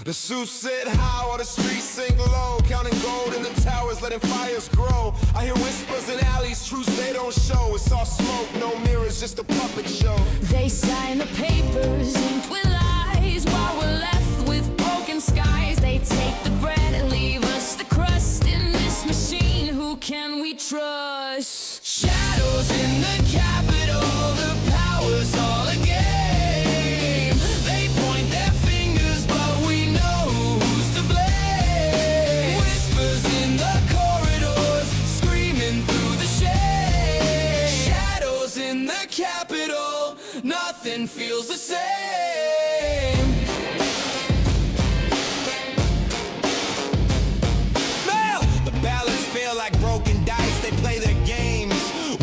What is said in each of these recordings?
The suits sit high while the streets sink low, counting gold in the towers, letting fires grow. I hear whispers in alleys, truths they don't show. It's all smoke, no mirrors, just a puppet show. They sign the papers inked with lies while we're left with broken skies. They take the bread and leave us the crust in this machine. Who can we trust? Shadows in the Capitol, the power's all a game. They point their fingers, but we know who's to blame. Whispers in the corridors, screaming through the shade. Shadows in the Capitol, nothing feels the same. Mail! The ballots feel like broken dice, they play their games.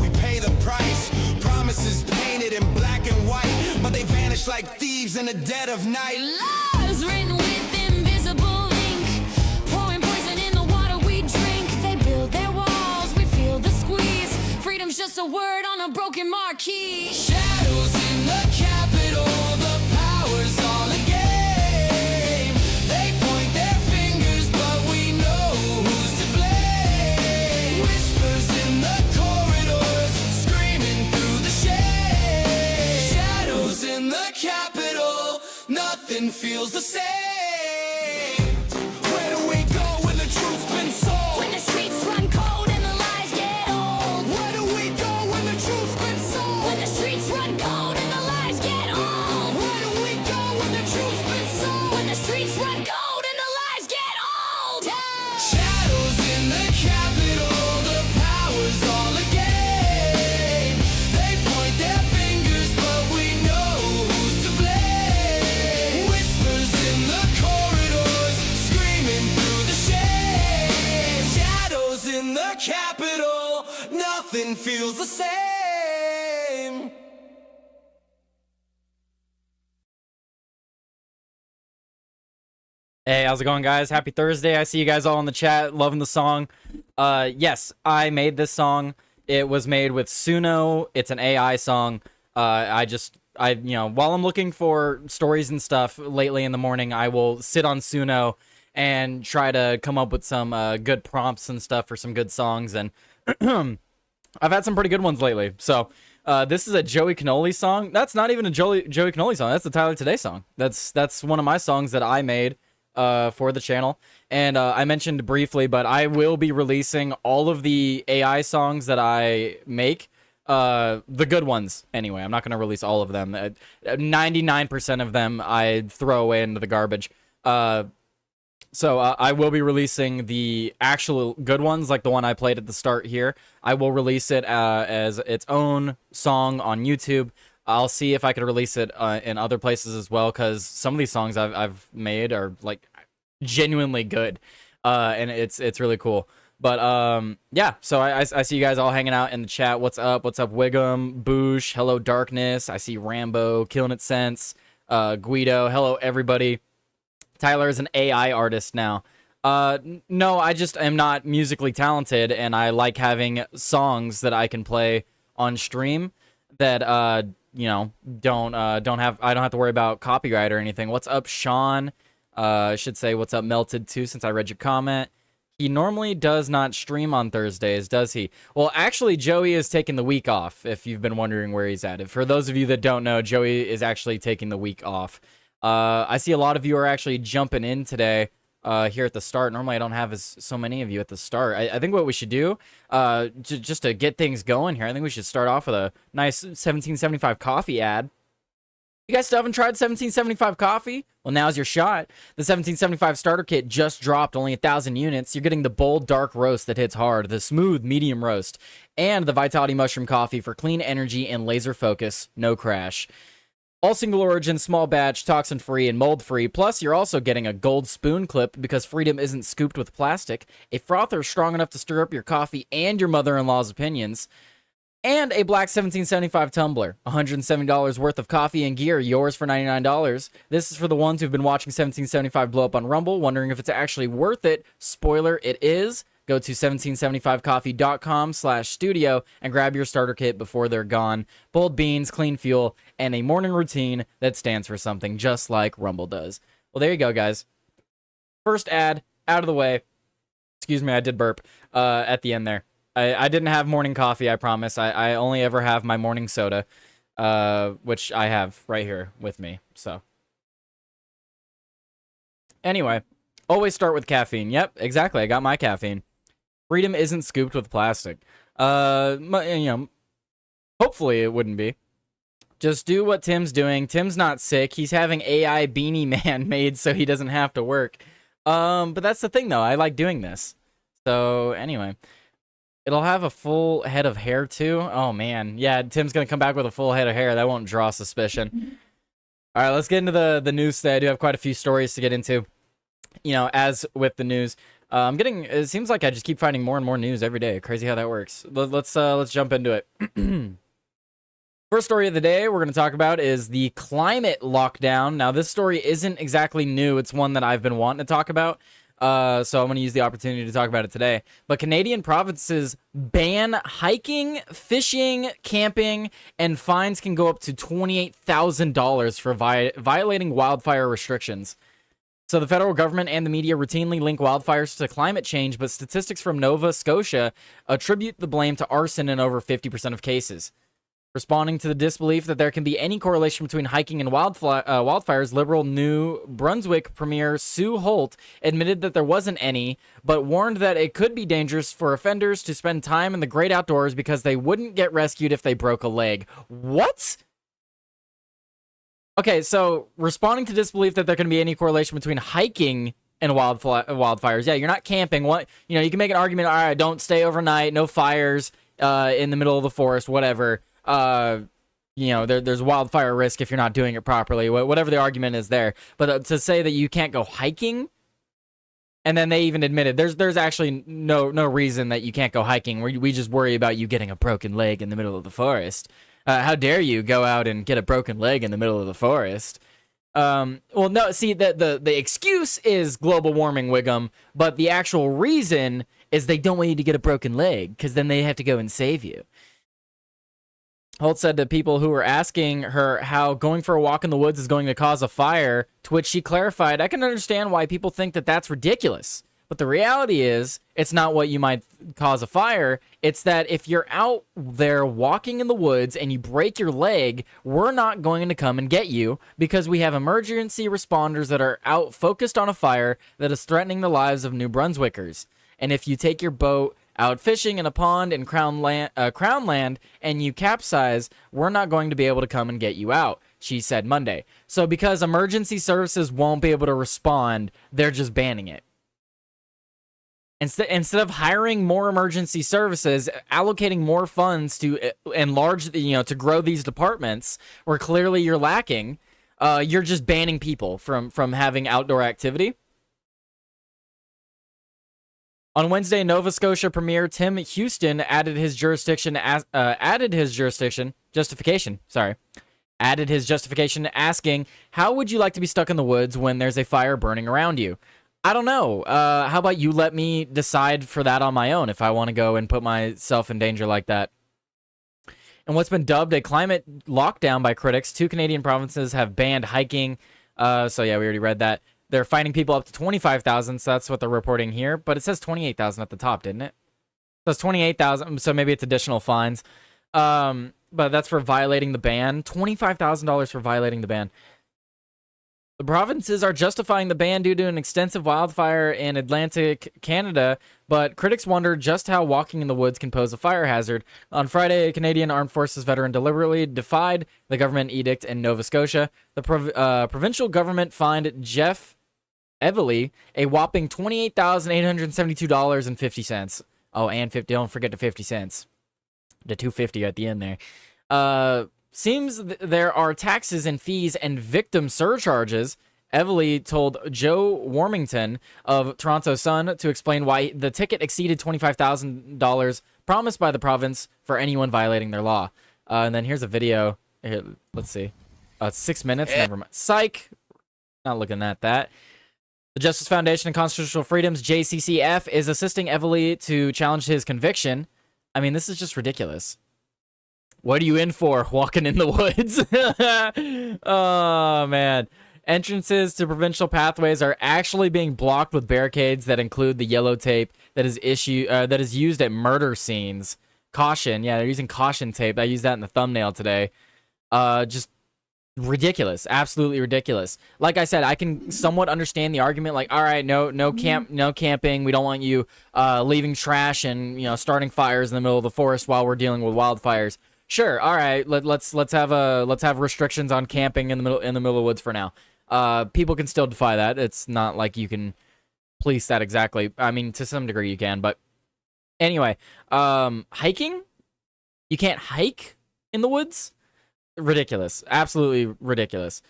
We pay the price, promises painted in black and white, but they vanish like thieves in the dead of night. Laws written with invisible ink, pouring poison in the water we drink. They build their walls, we feel the squeeze. Freedom's just a word on a broken marquee. Shadows in the Capitol, the power's all a game. They point their fingers, but we know who's to blame. Whispers in the corridors, screaming through the shade. Shadows in the Capitol, nothing feels the same. Where do we go when the truth's been sold? When the streets run cold and the lies get old. Where do we go when the truth's been sold? When the streets run cold and the lies get old. Where do we go when the truth's been sold? When the streets run cold and the lies get old. Shadows in the Capitol, the power's all a game. They point their fingers, but we know who's to blame. Whispers in the corridors, screaming through the shade. Shadows in the Capitol, nothing feels the same. Hey, how's it going, guys? Happy Thursday. I see you guys all in the chat, loving the song. Yes, I made this song. It was made with Suno. It's an AI song. While I'm looking for stories and stuff lately in the morning, I will sit on Suno and try to come up with some good prompts and stuff for some good songs. And I've had some pretty good ones lately. So this is a Joey Cannoli song. That's not even a Joey Cannoli song. That's the Tyler Today song. That's one of my songs that I made for the channel. And I mentioned briefly, but I will be releasing all of the AI songs that I make. The good ones, anyway. I'm not going to release all of them. 99% of them I throw away into the garbage. So I will be releasing the actual good ones, like the one I played at the start here. I will release it as its own song on YouTube. I'll see if I could release it in other places as well, because some of these songs I've made are like genuinely good, and it's really cool. But yeah, so I see you guys all hanging out in the chat. What's up? What's up, Wiggum, Boosh? Hello, Darkness. I see Rambo, Killing It Sense, Guido. Hello, everybody. Tyler is an AI artist now. No, I just am not musically talented, and I like having songs that I can play on stream that I don't have to worry about copyright or anything. What's up, Sean? I should say what's up, Melted too, since I read your comment. He normally does not stream on Thursdays, does he? Well, actually, Joey is taking the week off, if you've been wondering where he's at. For those of you that don't know, Joey is actually taking the week off. I see a lot of you are actually jumping in today here at the start. Normally, I don't have so many of you at the start. I think what we should do, just to get things going here, I think we should start off with a nice 1775 coffee ad. You guys still haven't tried 1775 coffee? Well, now's your shot. The 1775 starter kit just dropped, only 1,000 units. You're getting the bold, dark roast that hits hard, the smooth, medium roast, and the Vitality Mushroom coffee for clean energy and laser focus, no crash. All single origin, small batch, toxin-free, and mold-free. Plus, you're also getting a gold spoon clip because freedom isn't scooped with plastic, a frother strong enough to stir up your coffee and your mother-in-law's opinions, and a black 1775 tumbler. $170 worth of coffee and gear, yours for $99. This is for the ones who've been watching 1775 blow up on Rumble, wondering if it's actually worth it. Spoiler, it is. Go to 1775coffee.com/studio and grab your starter kit before they're gone. Bold beans, clean fuel, and a morning routine that stands for something, just like Rumble does. Well, there you go, guys. First ad out of the way. Excuse me, I did burp at the end there. I didn't have morning coffee, I promise. I only ever have my morning soda, which I have right here with me. So anyway, always start with caffeine. Yep, exactly. I got my caffeine. Freedom isn't scooped with plastic. Hopefully it wouldn't be. Just do what Tim's doing. Tim's not sick. He's having AI Beanie Man made so he doesn't have to work. But that's the thing, though. I like doing this. So, anyway. It'll have a full head of hair, too. Oh, man. Yeah, Tim's going to come back with a full head of hair. That won't draw suspicion. All right, let's get into the news today. I do have quite a few stories to get into. You know, as with the news. It seems like I just keep finding more and more news every day. Crazy how that works. Let's jump into it. First story of the day we're going to talk about is the climate lockdown. Now, this story isn't exactly new. It's one that I've been wanting to talk about. So I'm going to use the opportunity to talk about it today. But Canadian provinces ban hiking, fishing, camping, and fines can go up to $28,000 for violating wildfire restrictions. So the federal government and the media routinely link wildfires to climate change, but statistics from Nova Scotia attribute the blame to arson in over 50% of cases. Responding to the disbelief that there can be any correlation between hiking and wildfires, Liberal New Brunswick Premier Sue Holt admitted that there wasn't any, but warned that it could be dangerous for offenders to spend time in the great outdoors because they wouldn't get rescued if they broke a leg. What? Okay, so responding to disbelief that there can be any correlation between hiking and wildfires. Yeah, you're not camping. What, you can make an argument. All right, don't stay overnight. No fires in the middle of the forest. Whatever. There's wildfire risk if you're not doing it properly. Whatever the argument is there. But to say that you can't go hiking, and then they even admitted there's actually no reason that you can't go hiking. We just worry about you getting a broken leg in the middle of the forest. How dare you go out and get a broken leg in the middle of the forest? Well, no, see, the excuse is global warming, Wiggum, but the actual reason is they don't want you to get a broken leg, because then they have to go and save you. Holt said to people who were asking her how going for a walk in the woods is going to cause a fire, to which she clarified, I can understand why people think that that's ridiculous. But the reality is, it's not what you might cause a fire. It's that if you're out there walking in the woods and you break your leg, we're not going to come and get you because we have emergency responders that are out focused on a fire that is threatening the lives of New Brunswickers. And if you take your boat out fishing in a pond in Crown Land and you capsize, we're not going to be able to come and get you out, she said Monday. So because emergency services won't be able to respond, they're just banning it. Instead of hiring more emergency services, allocating more funds to enlarge, to grow these departments where clearly you're lacking, you're just banning people from having outdoor activity. On Wednesday, Nova Scotia Premier Tim Houston added his justification asking, how would you like to be stuck in the woods when there's a fire burning around you? I don't know. How about you let me decide for that on my own if I want to go and put myself in danger like that? And what's been dubbed a climate lockdown by critics, 2 Canadian provinces have banned hiking. So yeah, we already read that. They're fining people up to $25,000, so that's what they're reporting here. But it says $28,000 at the top, didn't it? So it's $28,000, so maybe it's additional fines. But that's for violating the ban. $25,000 for violating the ban. The provinces are justifying the ban due to an extensive wildfire in Atlantic Canada, but critics wonder just how walking in the woods can pose a fire hazard. On Friday, a Canadian Armed Forces veteran deliberately defied the government edict in Nova Scotia. The provincial government fined Jeff Evely a whopping $28,872.50. Oh, and don't forget the 50 cents. The $2.50 at the end there. Seems there are taxes and fees and victim surcharges. Evely told Joe Warmington of Toronto Sun to explain why the ticket exceeded $25,000 promised by the province for anyone violating their law. And then here's a video. Here, let's see. 6 minutes. Never mind. Psych. Not looking at that. The Justice Foundation and Constitutional Freedoms, JCCF, is assisting Evely to challenge his conviction. I mean, this is just ridiculous. What are you in for? Walking in the woods? Oh, man. Entrances to provincial pathways are actually being blocked with barricades that include the yellow tape that is used at murder scenes. Caution, yeah, they're using caution tape. I used that in the thumbnail today. Just ridiculous, absolutely ridiculous. Like I said, I can somewhat understand the argument. Like, all right, no camping. We don't want you leaving trash and starting fires in the middle of the forest while we're dealing with wildfires. Sure, all right. Let's have restrictions on camping in the middle of the woods for now. People can still defy that. It's not like you can police that exactly. I mean, to some degree you can, but anyway, hiking? You can't hike in the woods? Ridiculous. Absolutely ridiculous.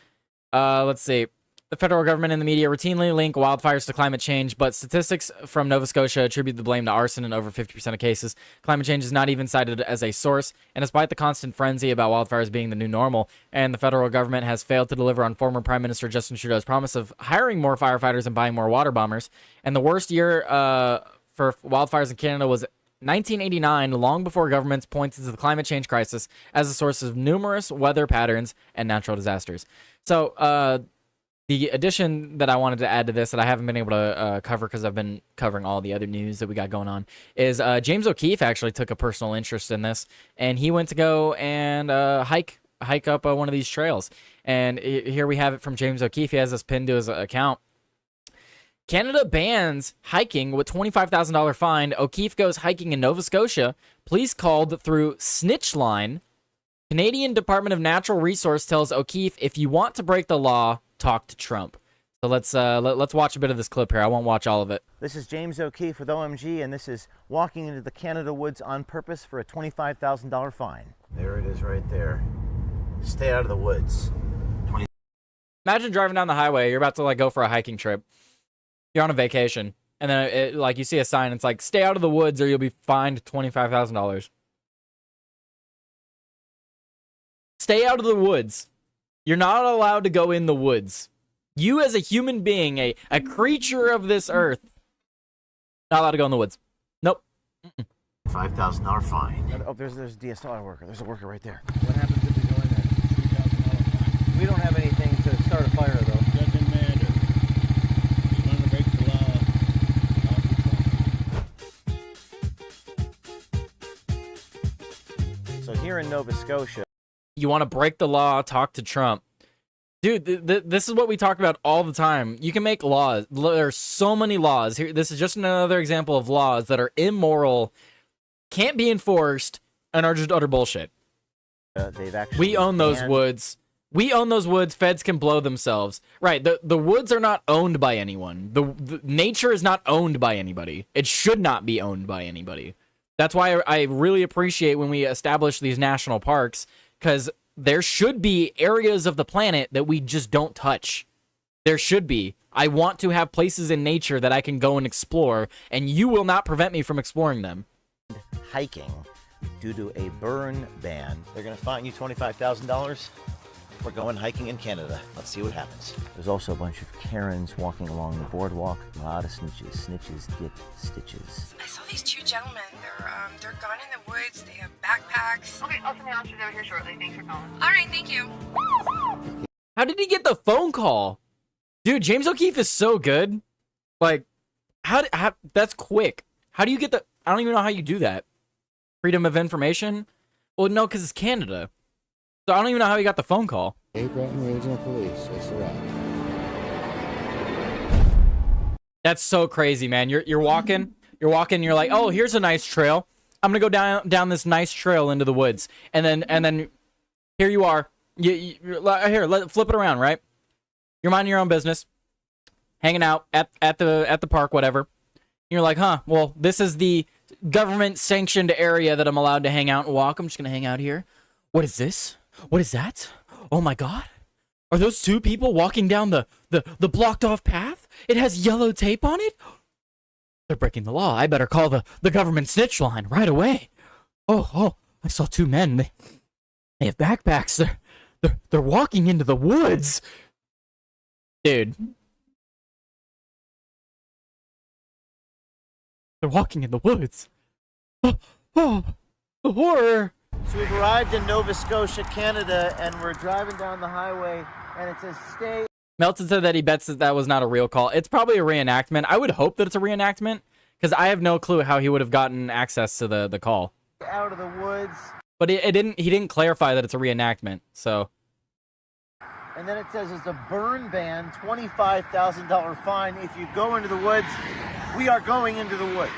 Let's see. The federal government and the media routinely link wildfires to climate change, but statistics from Nova Scotia attribute the blame to arson in over 50% of cases. Climate change is not even cited as a source, and despite the constant frenzy about wildfires being the new normal, and the federal government has failed to deliver on former Prime Minister Justin Trudeau's promise of hiring more firefighters and buying more water bombers, and the worst year for wildfires in Canada was 1989, long before governments pointed to the climate change crisis as a source of numerous weather patterns and natural disasters. So, the addition that I wanted to add to this that I haven't been able to cover because I've been covering all the other news that we got going on is James O'Keefe actually took a personal interest in this, and he went to go and hike up one of these trails. And here we have it from James O'Keefe. He has this pinned to his account. Canada bans hiking with $25,000 fine. O'Keefe goes hiking in Nova Scotia. Police called through snitch line. Canadian Department of Natural Resource tells O'Keefe, if you want to break the law, talk to Trump. So let's watch a bit of this clip here. I won't watch all of it. This is James O'Keefe with OMG, and this is walking into the Canada woods on purpose for a $25,000 fine. There it is right there. Stay out of the woods. Imagine driving down the highway. You're about to go for a hiking trip. You're on a vacation, and then you see a sign. It's like, stay out of the woods or you'll be fined $25,000. Stay out of the woods. You're not allowed to go in the woods. You as a human being, a creature of this earth, not allowed to go in the woods. Nope. $5,000 fine. Oh, there's a DSLR worker. There's a worker right there. What happens if we go in there? $3,000 fine. We don't have anything to start a fire, though. Doesn't matter. You want to break the law, talk to Trump. So here in Nova Scotia, You want to break the law, talk to Trump. Dude, this is what we talk about all the time. You can make laws. There are so many laws. Here, this is just another example of laws that are immoral, can't be enforced, and are just utter bullshit. they've actually We own those banned- woods. We own those woods. Feds can blow themselves. Right, the woods are not owned by anyone. The nature is not owned by anybody. It should not be owned by anybody. That's why I really appreciate when we establish these national parks, because there should be areas of the planet that we just don't touch. There should be. I want to have places in nature that I can go and explore, and you will not prevent me from exploring them. hiking due to a burn ban. They're going to fine you $25,000 for going hiking in Canada. Let's see what happens. There's also a bunch of Karens walking along the boardwalk. A lot of snitches. Snitches get stitches. I saw these two gentlemen. They're gone in the woods. They have backpacks. Okay, I'll send the officers over here shortly. Thanks for calling. All right, thank you. How did he get the phone call? Dude, James O'Keefe is so good. Like, how that's quick. How do you get the... I don't even know how you do that. Freedom of information? Well, no, because it's Canada. So I don't even know how he got the phone call. Hey, Bretton Regional Police. That's the route. That's so crazy, man. You're walking, you're like, oh, here's a nice trail. I'm gonna go down this nice trail into the woods, and then here you are. Flip it around, right? You're minding your own business, hanging out at the park, whatever. You're like, huh? Well, this is the government sanctioned area that I'm allowed to hang out and walk. I'm just gonna hang out here. What is this? What is that? Oh my God! Are those two people walking down the blocked off path? It has yellow tape on it. They're breaking the law. I better call the government snitch line right away. Oh! I saw two men. They have backpacks. They're walking into the woods. Dude. They're walking in the woods. Oh, the horror. So we've arrived in Nova Scotia, Canada, and we're driving down the highway, and it says stay Melton said that he bets that that was not a real call. It's probably a reenactment. I would hope that it's a reenactment because I have no clue how he would have gotten access to the call. Out of the woods. But he didn't clarify that it's a reenactment. So. And then it says it's a burn ban, $25,000 fine. If you go into the woods, we are going into the woods.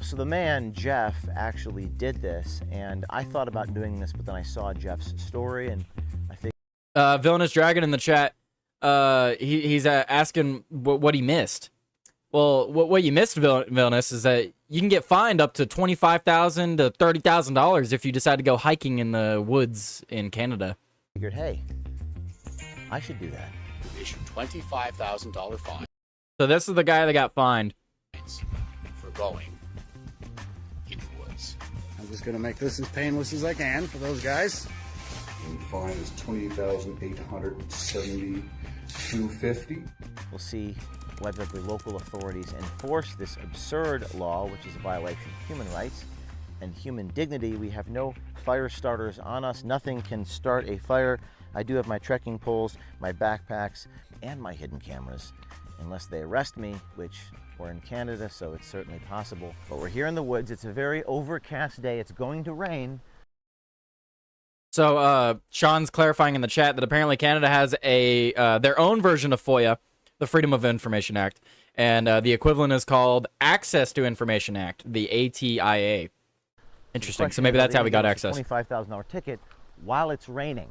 So the man, Jeff, actually did this, and I thought about doing this, but then I saw Jeff's story, and I think... Villainous Dragon in the chat, he's asking what he missed. Well, what you missed, Villainous, is that you can get fined up to $25,000 to $30,000 if you decide to go hiking in the woods in Canada. Figured, hey, I should do that. Issue $25,000 fine. So this is the guy that got fined. For going in the woods. I'm just going to make this as painless as I can for those guys. And the fine is $20,872.50. We'll see whether the local authorities enforce this absurd law, which is a violation of human rights and human dignity. We have no fire starters on us. Nothing can start a fire. I do have my trekking poles, my backpacks, and my hidden cameras. Unless they arrest me, which we're in Canada, so it's certainly possible. But we're here in the woods. It's a very overcast day. It's going to rain. So Sean's clarifying in the chat that apparently Canada has a their own version of FOIA, the Freedom of Information Act, and the equivalent is called Access to Information Act, the ATIA. Interesting. So maybe that's how we got access. $25,000 ticket while it's raining.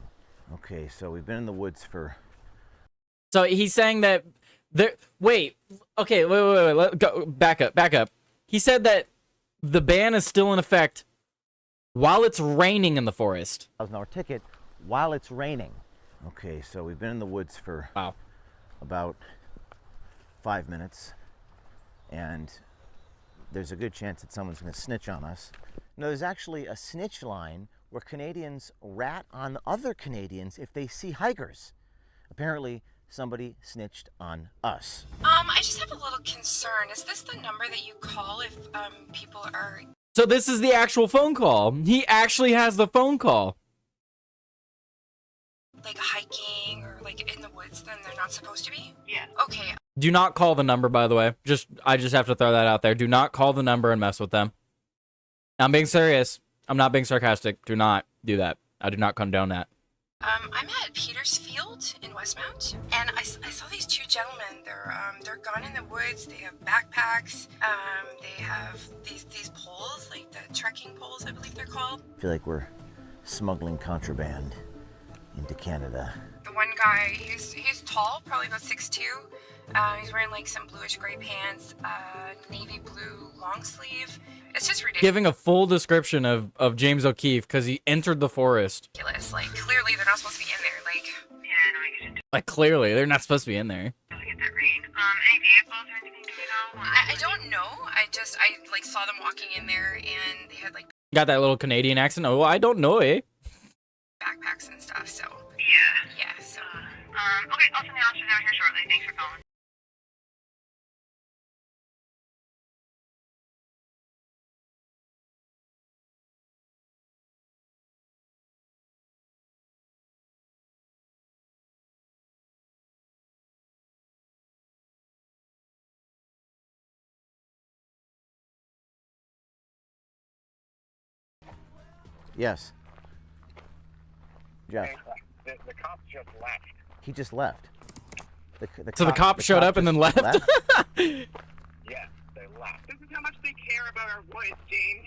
Okay, so we've been in the woods for... So he's saying that there... Wait. Okay, wait. Let go. Back up. He said that the ban is still in effect while it's raining in the forest. $1,000 ticket while it's raining. Okay, so we've been in the woods for about 5 minutes, and there's a good chance that someone's going to snitch on us. No, there's actually a snitch line where Canadians rat on other Canadians if they see hikers. Apparently, somebody snitched on us. I just have a little concern. Is this the number that you call if people are... So this is the actual phone call. He actually has the phone call. like hiking or like in the woods, then they're not supposed to be? Yeah. Okay. Do not call the number, by the way. I just have to throw that out there. Do not call the number and mess with them. I'm being serious. I'm not being sarcastic. Do not do that. I do not condone that. I'm at Petersfield in Westmount, and I saw these two gentlemen. They're gone in the woods. They have backpacks. They have these poles, like the trekking poles, I believe they're called. I feel like we're smuggling contraband into Canada. The one guy, he's tall, probably about 6'2". He's wearing like some bluish gray pants, navy blue long sleeve. It's just ridiculous. Giving a full description of James O'Keefe because he entered the forest. Like, clearly they're not supposed to be in there. Like, Yeah, no, I get it. Like, clearly, they're not supposed to be in there. Totally get that rain. Any vehicles or anything, do you know? I don't know. I like saw them walking in there, and they had like Got that little Canadian accent. Oh, I don't know, eh? backpacks and stuff. So Yeah. yeah. So Okay, I'll send the officers out here shortly. Thanks for calling. Yes. Jeff. The cops just left. He just left. So the cop showed up and then left? Yes, they left. This is how much they care about our woods, James.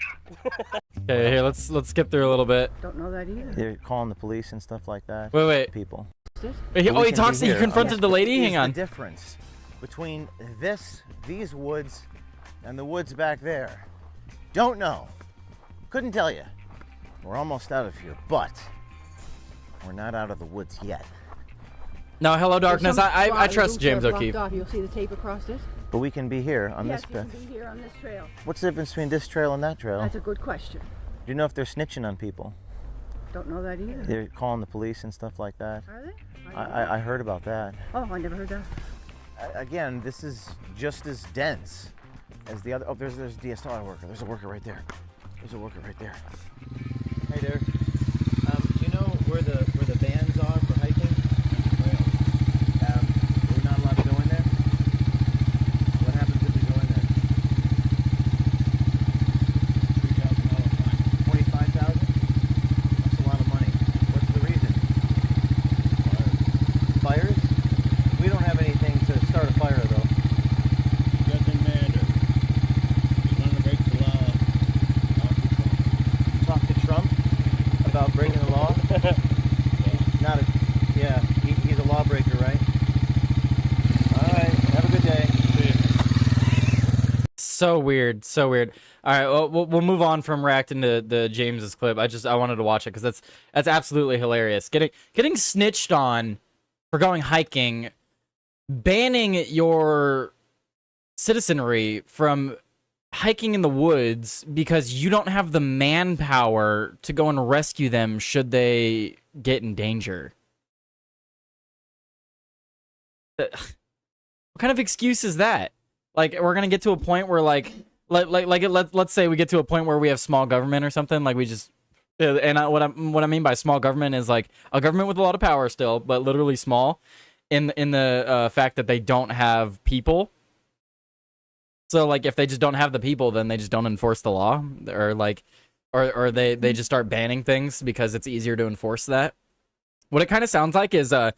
Okay, here, let's skip through a little bit. Don't know that either. They're calling the police and stuff like that. Wait. People. Wait, We he can talks. be He here. confronted the lady. What Hang is on. the difference between these woods and the woods back there? Don't know. Couldn't tell you. We're almost out of here, but we're not out of the woods yet. No, hello, darkness. I trust James O'Keefe. You'll see the tape across it. But we can be here on Yes, this you path. can be here on this trail. What's the difference between this trail and that trail? That's a good question. Do you know if they're snitching on people? Don't know that either. They're calling the police and stuff like that. Are they? I heard about that. Oh, I never heard that. Again, this is just as dense as the other. Oh, there's a DSR worker. There's a worker right there. There's a worker right there. Hey there. Do you know where the bands are for hiking? about breaking the law? Not a, yeah, he's a lawbreaker, right? All right, have a good day. So weird, so weird. All right, well, we'll move on from reacting to the James's clip. I wanted to watch it because that's absolutely hilarious. Getting snitched on for going hiking, banning your citizenry from hiking in the woods because you don't have the manpower to go and rescue them should they get in danger. What kind of excuse is that? Like, we're gonna get to a point where let's say we get to a point where we have small government or something, like we just what I mean by small government is like a government with a lot of power still, but literally small in the fact that they don't have people. So, like, if they just don't have the people, then they just don't enforce the law, or they just start banning things because it's easier to enforce that. What it kind of sounds like is, you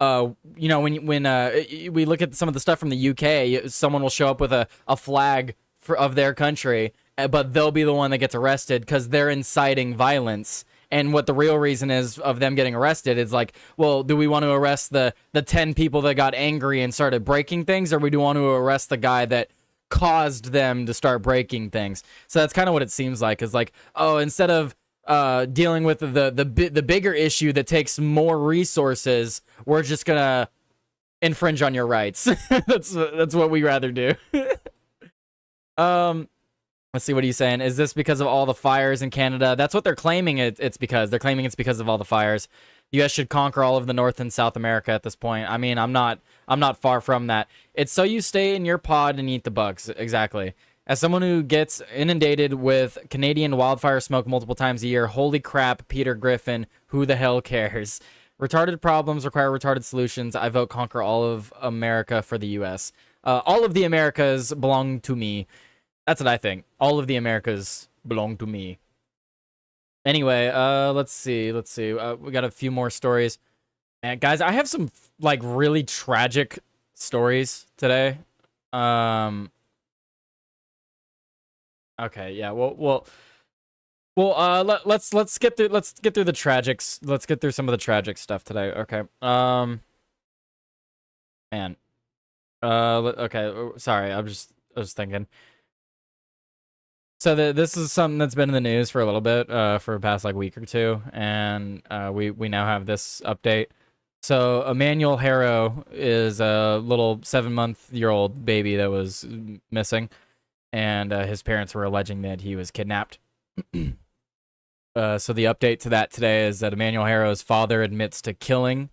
know, when we look at some of the stuff from the UK, someone will show up with a flag of their country, but they'll be the one that gets arrested because they're inciting violence. And what the real reason is of them getting arrested is like, well, do we want to arrest the 10 people that got angry and started breaking things, or we do want to arrest the guy that caused them to start breaking things? So that's kind of what it seems like, is like, oh, instead of dealing with the bigger issue that takes more resources, we're just gonna infringe on your rights. that's what we rather do. Let's see, what are you saying? Is this because of all the fires in Canada? That's what they're claiming. It's because they're claiming it's because of all the fires. The U.S. should conquer all of the North and South America at this point. I mean, I'm not far from that. It's so you stay in your pod and eat the bugs. Exactly. As someone who gets inundated with Canadian wildfire smoke multiple times a year, holy crap, Peter Griffin, who the hell cares? Retarded problems require retarded solutions. I vote conquer all of America for the U.S. All of the Americas belong to me. That's what I think. All of the Americas belong to me. Anyway, let's see. We got a few more stories. And guys, I have some like really tragic stories today. Okay, yeah. Well. Let's get through the tragics. Let's get through some of the tragic stuff today. Okay. Man. Okay. Sorry. I was thinking. So this is something that's been in the news for a little bit, for the past like week or two, and we now have this update. So Emmanuel Harrow is a little 7-month-old baby that was missing, and his parents were alleging that he was kidnapped. So the update to that today is that Emmanuel Harrow's father admits to killing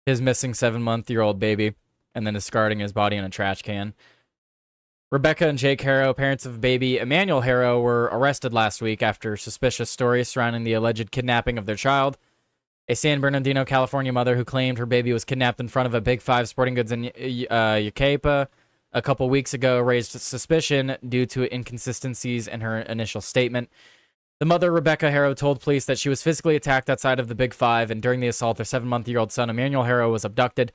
his missing 7-month-old baby and then discarding his body in a trash can. Rebecca and Jake Harrow, parents of baby Emmanuel Harrow, were arrested last week after suspicious stories surrounding the alleged kidnapping of their child. A San Bernardino, California mother who claimed her baby was kidnapped in front of a Big Five sporting goods in Yucaipa a couple weeks ago raised suspicion due to inconsistencies in her initial statement. The mother, Rebecca Harrow, told police that she was physically attacked outside of the Big Five, and during the assault, their 7-month-old son, Emmanuel Harrow, was abducted.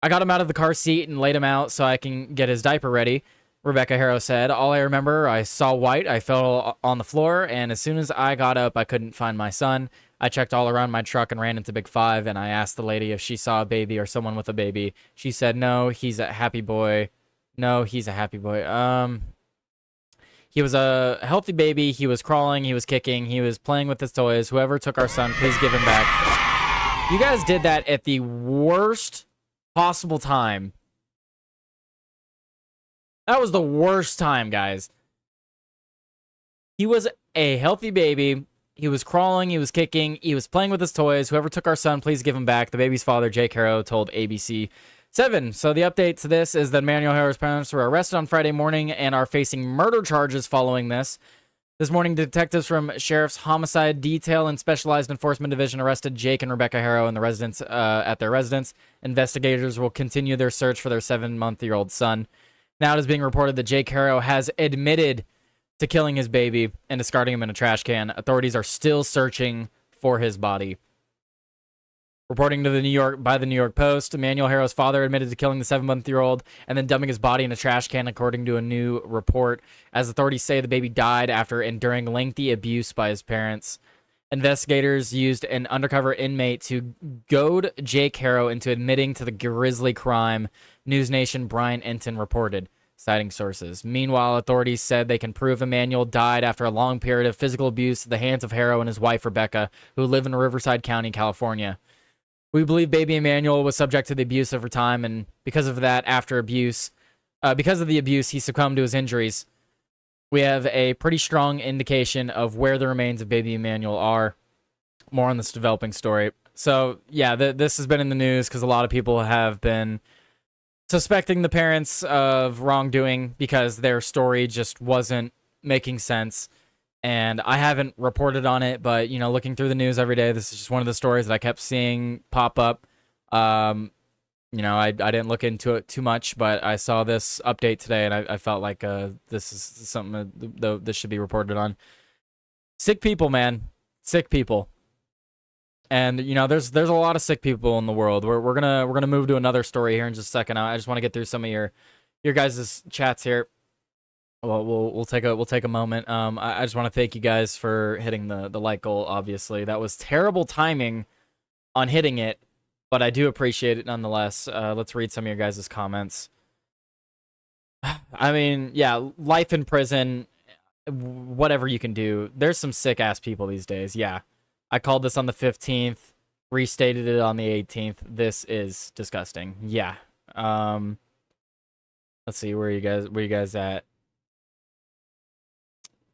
I got him out of the car seat and laid him out so I can get his diaper ready, Rebecca Harrow said. All I remember, I saw white, I fell on the floor, and as soon as I got up, I couldn't find my son. I checked all around my truck and ran into Big Five, and I asked the lady if she saw a baby or someone with a baby. She said, no, he's a happy boy. No, he's a happy boy. He was a healthy baby. He was crawling. He was kicking. He was playing with his toys. Whoever took our son, please give him back. You guys did that at the worst possible time. That was the worst time, guys. He was a healthy baby. He was crawling. He was kicking. He was playing with his toys. Whoever took our son, please give him back. The baby's father, Jake Harrow, told ABC 7. So the update to this is that Emmanuel Harrow's parents were arrested on Friday morning and are facing murder charges following this. This morning, detectives from Sheriff's Homicide Detail and Specialized Enforcement Division arrested Jake and Rebecca Harrow and the residents at their residence. Investigators will continue their search for their 7-month-old son. Now it is being reported that Jake Harrow has admitted to killing his baby and discarding him in a trash can. Authorities are still searching for his body. Reporting to the New York Post, Emmanuel Harrow's father admitted to killing the 7-month-old and then dumping his body in a trash can, according to a new report. As authorities say, the baby died after enduring lengthy abuse by his parents. Investigators used an undercover inmate to goad Jake Harrow into admitting to the grisly crime, News Nation Brian Enton reported, citing sources. Meanwhile, authorities said they can prove Emmanuel died after a long period of physical abuse at the hands of Harrow and his wife, Rebecca, who live in Riverside County, California. We believe baby Emmanuel was subject to the abuse over time, and because of that, because of the abuse, he succumbed to his injuries. We have a pretty strong indication of where the remains of baby Emmanuel are. More on this developing story. So, yeah, this has been in the news because a lot of people have been suspecting the parents of wrongdoing because their story just wasn't making sense. And I haven't reported on it, but, you know, looking through the news every day, this is just one of the stories that I kept seeing pop up. You know, I didn't look into it too much, but I saw this update today, and I felt like this is something that this should be reported on. Sick people, man. Sick people. And, you know, there's a lot of sick people in the world. We're gonna move to another story here in just a second. I just want to get through some of your guys' chats here. Well, we'll take a moment. I just want to thank you guys for hitting the like goal. Obviously, that was terrible timing on hitting it, but I do appreciate it nonetheless. Let's read some of your guys' comments. I mean, yeah, life in prison, whatever you can do. There's some sick ass people these days. Yeah, I called this on the 15th, restated it on the 18th. This is disgusting. Yeah. Let's see where you guys at.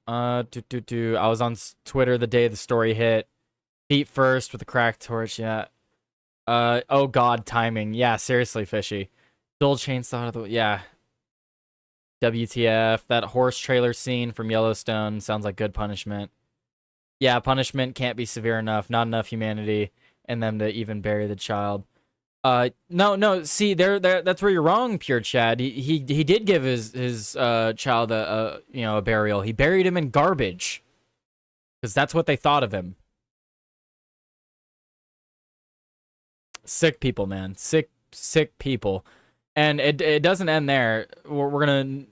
I was on Twitter the day the story hit. Feet first with a cracked torch. Yeah. Oh god, timing. Yeah, seriously, fishy. Dual chainsaw out of the yeah. WTF. That horse trailer scene from Yellowstone sounds like good punishment. Yeah, punishment can't be severe enough. Not enough humanity in them to even bury the child. No. See, that's where you're wrong, Pure Chad. He did give his child a burial. He buried him in garbage because that's what they thought of him. Sick people, man. Sick people. And it doesn't end there. We're gonna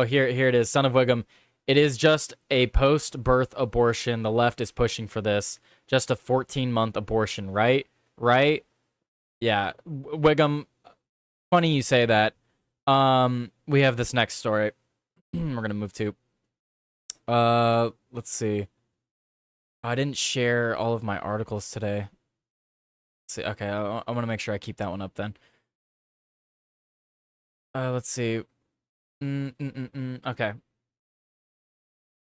here it is. Son of Wiggum. It is just a post-birth abortion. The left is pushing for this. Just a 14-month abortion, right? Right? Yeah, Wiggum, funny you say that. We have this next story. We're gonna move to. Let's see. I didn't share all of my articles today. Let's see. Okay, I want to make sure I keep that one up then. Let's see. Okay.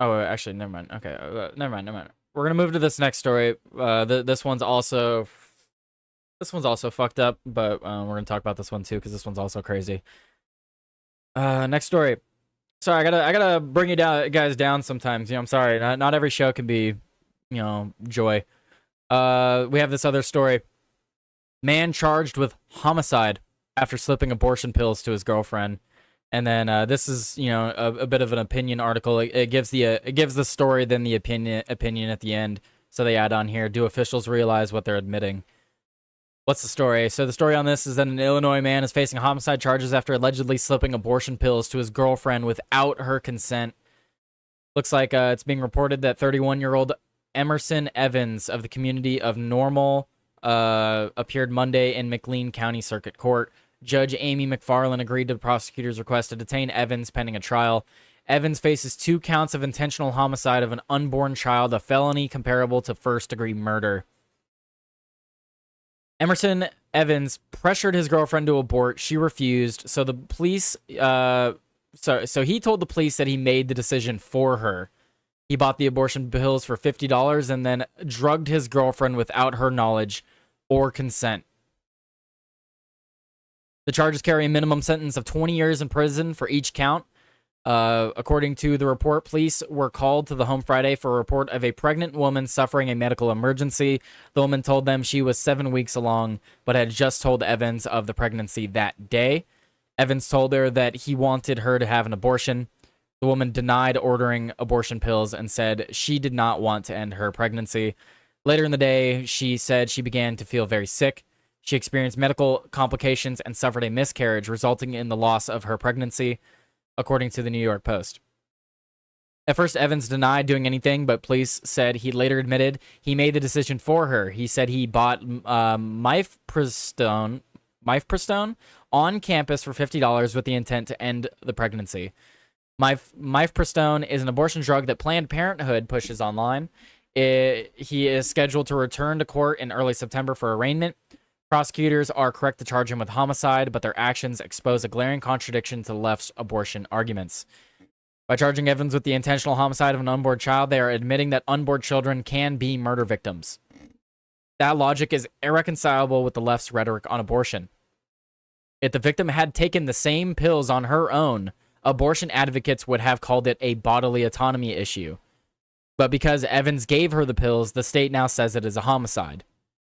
Oh, actually, never mind. Okay, never mind. We're gonna move to this next story. This one's also fucked up, but we're gonna talk about this one too because this one's also crazy. Next story. Sorry, I gotta bring you guys down sometimes. You know, I'm sorry. Not every show can be, joy. We have this other story. Man charged with homicide after slipping abortion pills to his girlfriend. And then this is, a bit of an opinion article. It gives the story, then the opinion at the end. So they add on here, do officials realize what they're admitting? What's the story? So the story on this is that an Illinois man is facing homicide charges after allegedly slipping abortion pills to his girlfriend without her consent. Looks like it's being reported that 31-year-old Emerson Evans of the community of Normal appeared Monday in McLean County Circuit Court. Judge Amy McFarland agreed to the prosecutor's request to detain Evans pending a trial. Evans faces 2 counts of intentional homicide of an unborn child, a felony comparable to first-degree murder. Emerson Evans pressured his girlfriend to abort. She refused. So the police, so he told the police that he made the decision for her. He bought the abortion pills for $50 and then drugged his girlfriend without her knowledge or consent. The charges carry a minimum sentence of 20 years in prison for each count. According to the report, police were called to the home Friday for a report of a pregnant woman suffering a medical emergency. The woman told them she was 7 weeks along, but had just told Evans of the pregnancy that day. Evans told her that he wanted her to have an abortion. The woman denied ordering abortion pills and said she did not want to end her pregnancy. Later in the day, she said she began to feel very sick. She experienced medical complications and suffered a miscarriage, resulting in the loss of her pregnancy, according to the New York Post. At first, Evans denied doing anything, but police said he later admitted he made the decision for her. He said he bought mifepristone on campus for $50 with the intent to end the pregnancy. Mifepristone is an abortion drug that Planned Parenthood pushes online. He is scheduled to return to court in early September for arraignment. Prosecutors are correct to charge him with homicide, but their actions expose a glaring contradiction to the left's abortion arguments. By charging Evans with the intentional homicide of an unborn child, they are admitting that unborn children can be murder victims. That logic is irreconcilable with the left's rhetoric on abortion. If the victim had taken the same pills on her own, abortion advocates would have called it a bodily autonomy issue. But because Evans gave her the pills, the state now says it is a homicide.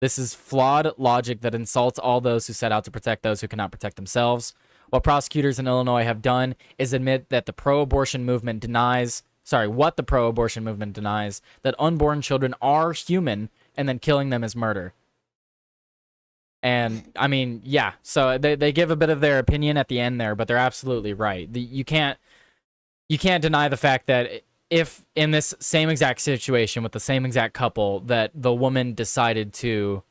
This is flawed logic that insults all those who set out to protect those who cannot protect themselves. What prosecutors in Illinois have done is admit that the pro-abortion movement denies, that unborn children are human, and then killing them is murder. And, I mean, yeah, so they give a bit of their opinion at the end there, but they're absolutely right. You can't deny the fact that if in this same exact situation with the same exact couple that the woman decided to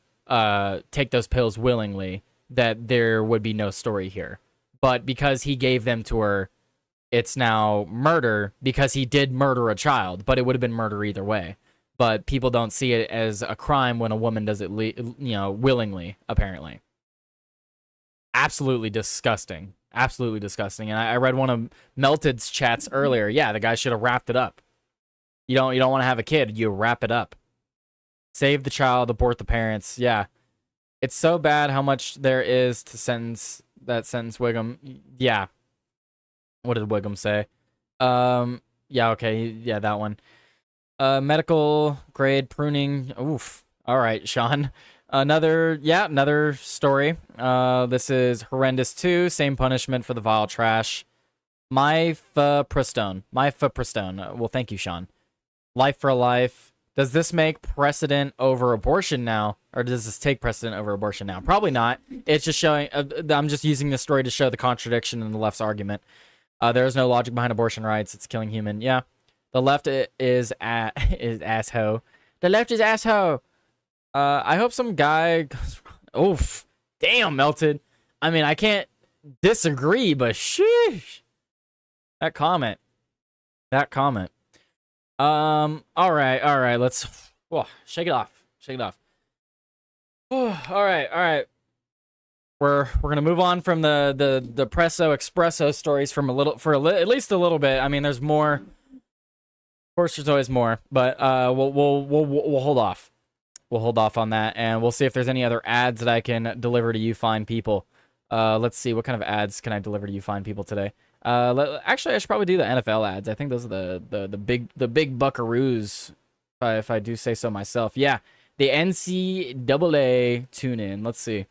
take those pills willingly, that there would be no story here. But because he gave them to her, it's now murder because he did murder a child, but it would have been murder either way. But people don't see it as a crime when a woman does it, willingly, apparently. Absolutely disgusting. Absolutely disgusting. And I read one of Melted's chats earlier. Yeah, the guy should have wrapped it up. You don't want to have a kid. You wrap it up. Save the child, abort the parents. Yeah. It's so bad how much there is to sentence Wiggum. Yeah. What did Wiggum say? Yeah, okay. Yeah, that one. Medical grade pruning. Oof. All right, Sean. Another story. This is horrendous too. Same punishment for the vile trash. Mifepristone. Well, thank you, Sean. Life for life. Does this make precedent over abortion now? Or does this take precedent over abortion now? Probably not. It's just showing... I'm just using this story to show the contradiction in the left's argument. There is no logic behind abortion rights. It's killing human. Yeah. The left is asshole. The left is asshole. I hope some guy goes... Oof. Damn, Melted. I mean, I can't disagree, but sheesh. That comment. All right. Let's shake it off. All right. We're gonna move on from the presso espresso stories from at least a little bit. I mean, there's more. Of course, there's always more, but we'll hold off. We'll hold off on that, and we'll see if there's any other ads that I can deliver to you fine people. Let's see, what kind of ads can I deliver to you fine people today? Actually, I should probably do the NFL ads. I think those are the big buckaroos, if I do say so myself. Yeah, the NCAA tune in. Let's see.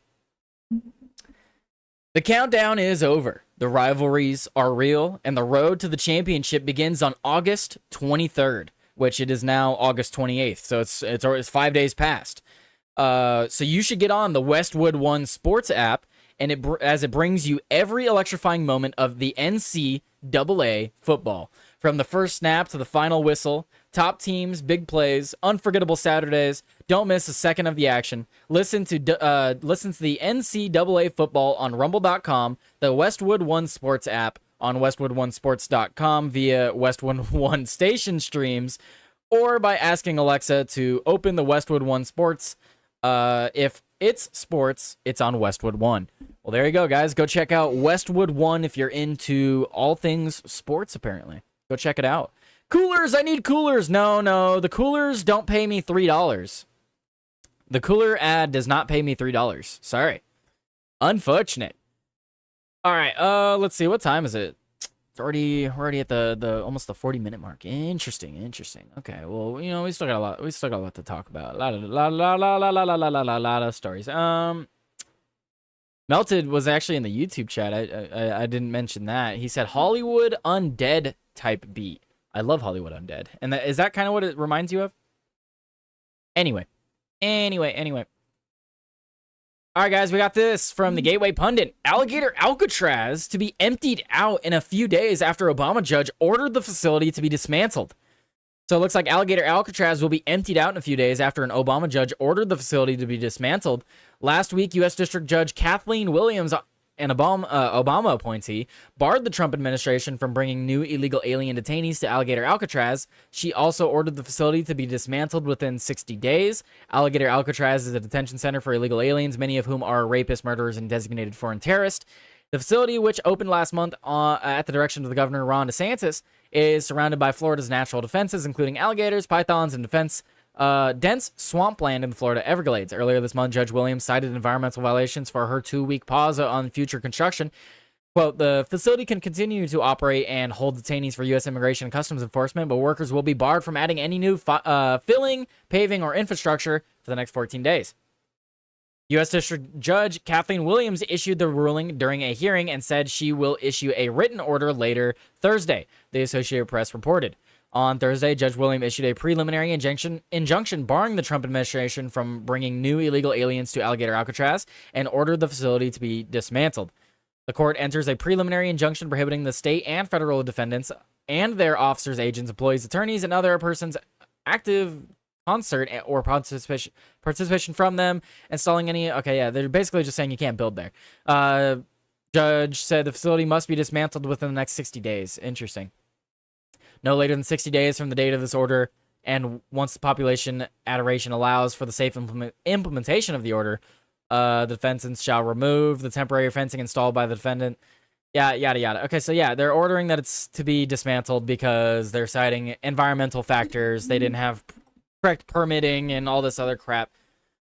The countdown is over. The rivalries are real, and the road to the championship begins on August 23rd, which it is now August 28th. So it's 5 days past. So you should get on the Westwood One Sports app, and it brings you every electrifying moment of the NCAA football. From the first snap to the final whistle, top teams, big plays, unforgettable Saturdays. Don't miss a second of the action. Listen to the NCAA football on Rumble.com, the Westwood One Sports app, on WestwoodOneSports.com via Westwood One station streams, or by asking Alexa to open the Westwood One Sports. If it's sports, it's on Westwood One. Well, there you go, guys. Go check out Westwood One if you're into all things sports, apparently. Go check it out. Coolers! I need coolers! No. The coolers don't pay me $3. The cooler ad does not pay me $3. Sorry. Unfortunate. All right, let's see. What time is it? We're already at the almost the 40-minute mark. Interesting. Okay, well, we still got a lot to talk about. A lot of stories. Melted was actually in the YouTube chat. I didn't mention that. He said Hollywood Undead type beat. I love Hollywood Undead. And is that kind of what it reminds you of? Anyway. All right, guys, we got this from the Gateway Pundit. Alligator Alcatraz to be emptied out in a few days after Obama judge ordered the facility to be dismantled. So it looks like Alligator Alcatraz will be emptied out in a few days after an Obama judge ordered the facility to be dismantled. Last week, U.S. District Judge Kathleen Williams, an Obama appointee, barred the Trump administration from bringing new illegal alien detainees to Alligator Alcatraz. She also ordered the facility to be dismantled within 60 days. Alligator Alcatraz is a detention center for illegal aliens, many of whom are rapists, murderers, and designated foreign terrorists. The facility, which opened last month at the direction of the governor, Ron DeSantis, is surrounded by Florida's natural defenses, including alligators, pythons, and dense swampland in the Florida Everglades. Earlier this month, Judge Williams cited environmental violations for her 2-week pause on future construction. Quote, the facility can continue to operate and hold detainees for U.S. Immigration and Customs Enforcement, but workers will be barred from adding any new filling, paving, or infrastructure for the next 14 days. U.S. District Judge Kathleen Williams issued the ruling during a hearing and said she will issue a written order later Thursday, the Associated Press reported. On Thursday, Judge Williams issued a preliminary injunction barring the Trump administration from bringing new illegal aliens to Alligator Alcatraz and ordered the facility to be dismantled. The court enters a preliminary injunction prohibiting the state and federal defendants and their officers, agents, employees, attorneys, and other persons active concert or participation from them, installing any... Okay, yeah, they're basically just saying you can't build there. Judge said the facility must be dismantled within the next 60 days. Interesting. No later than 60 days from the date of this order, and once the population adoration allows for the safe implementation of the order, the defendants shall remove the temporary fencing installed by the defendant. Yeah, yada, yada. Okay, so yeah, they're ordering that it's to be dismantled because they're citing environmental factors. They didn't have correct permitting and all this other crap.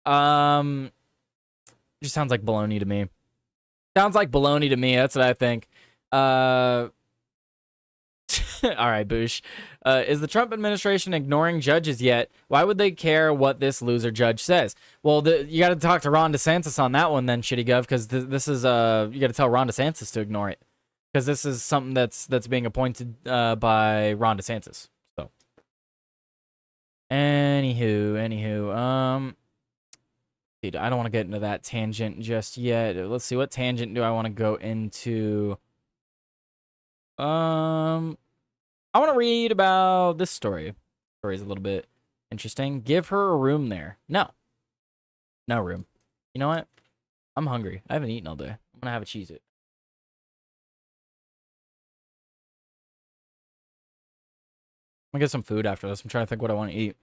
Just sounds like baloney to me. Sounds like baloney to me. That's what I think. All right, Boosh. Is the Trump administration ignoring judges yet? Why would they care what this loser judge says? Well, you got to talk to Ron DeSantis on that one then, Shitty Gov, because this is you got to tell Ron DeSantis to ignore it, because this is something that's being appointed by Ron DeSantis. So, anywho, dude, I don't want to get into that tangent just yet. Let's see, what tangent do I want to go into? I want to read about this story. The story is a little bit interesting. Give her a room there. No. No room. You know what? I'm hungry. I haven't eaten all day. I'm going to have a Cheez-It. I'm going to get some food after this. I'm trying to think what I want to eat.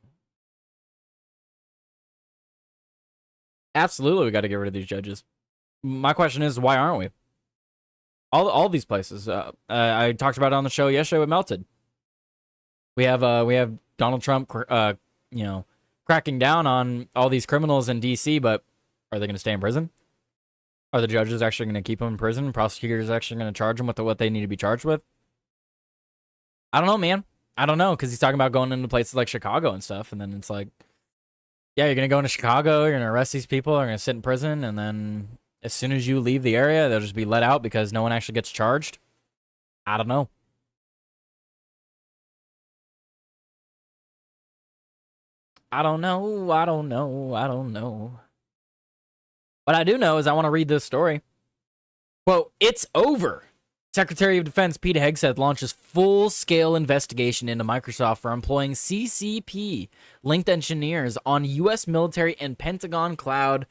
Absolutely, we got to get rid of these judges. My question is, why aren't we? All these places. I talked about it on the show yesterday with Melted. We have Donald Trump, cracking down on all these criminals in D.C., but are they going to stay in prison? Are the judges actually going to keep them in prison? Prosecutors actually going to charge them with what they need to be charged with? I don't know, man. I don't know, because he's talking about going into places like Chicago and stuff, and then it's like, yeah, you're going to go into Chicago, you're going to arrest these people, they're going to sit in prison, and then as soon as you leave the area, they'll just be let out because no one actually gets charged. I don't know. I don't know. What I do know is I want to read this story. Quote, it's over. Secretary of Defense Pete Hegseth launches full-scale investigation into Microsoft for employing CCP-linked engineers on U.S. military and Pentagon cloud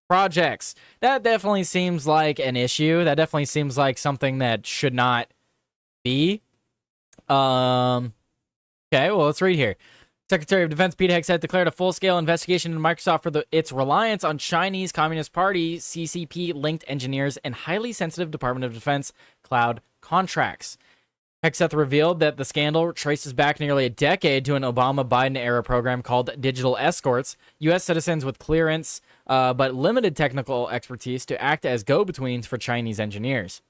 projects. That definitely seems like an issue. That definitely seems like something that should not be. Okay, well, let's read here. Secretary of Defense Pete Hegseth declared a full-scale investigation into Microsoft for its reliance on Chinese Communist Party CCP-linked engineers and highly sensitive Department of Defense cloud contracts. Hegseth revealed that the scandal traces back nearly a decade to an Obama-Biden-era program called Digital Escorts, U.S. citizens with clearance but limited technical expertise to act as go-betweens for Chinese engineers.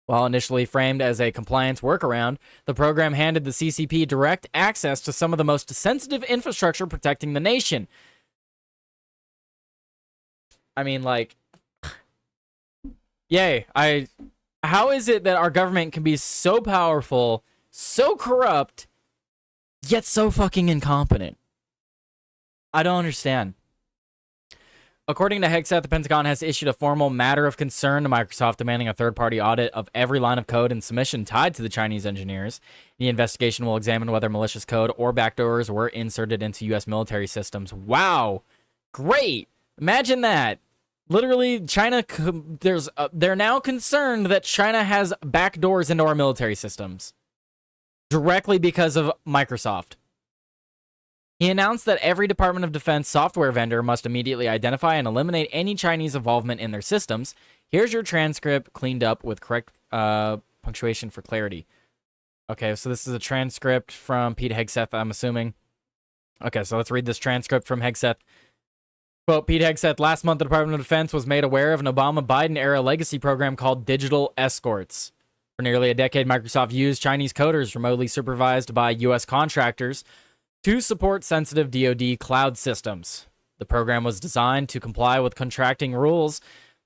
While initially framed as a compliance workaround, the program handed the CCP direct access to some of the most sensitive infrastructure protecting the nation. I mean, like, yay. How is it that our government can be so powerful, so corrupt, yet so fucking incompetent? I don't understand. According to Hegseth, the Pentagon has issued a formal matter of concern to Microsoft demanding a third-party audit of every line of code and submission tied to the Chinese engineers. The investigation will examine whether malicious code or backdoors were inserted into U.S. military systems. Wow. Great. Imagine that. Literally, China, they're now concerned that China has backdoors into our military systems directly because of Microsoft. He announced that every Department of Defense software vendor must immediately identify and eliminate any Chinese involvement in their systems. Here's your transcript cleaned up with correct punctuation for clarity. Okay, so this is a transcript from Pete Hegseth, I'm assuming. Okay, so let's read this transcript from Hegseth. Quote, Pete Hegseth, last month the Department of Defense was made aware of an Obama-Biden-era legacy program called Digital Escorts. For nearly a decade, Microsoft used Chinese coders remotely supervised by U.S. contractors to support sensitive DoD cloud systems. The program was designed to comply with contracting rules,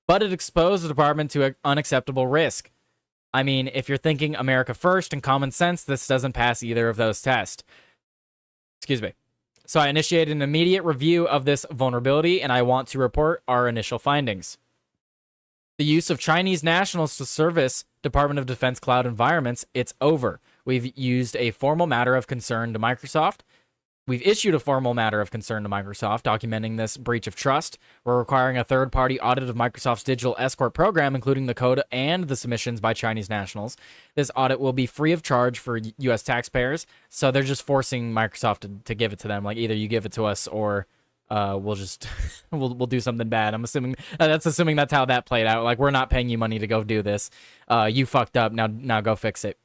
but it exposed the department to unacceptable risk. I mean, if you're thinking America first and common sense, this doesn't pass either of those tests. Excuse me. So I initiated an immediate review of this vulnerability, and I want to report our initial findings. The use of Chinese nationals to service Department of Defense cloud environments, it's over. We've used a formal matter of concern to Microsoft. We've issued a formal matter of concern to Microsoft documenting this breach of trust. We're requiring a third-party audit of Microsoft's digital escort program, including the code and the submissions by Chinese nationals. This audit will be free of charge for U.S. taxpayers, so they're just forcing Microsoft to give it to them. Like, either you give it to us or we'll just we'll do something bad. I'm assuming that's how that played out. Like, we're not paying you money to go do this. You fucked up. Now go fix it.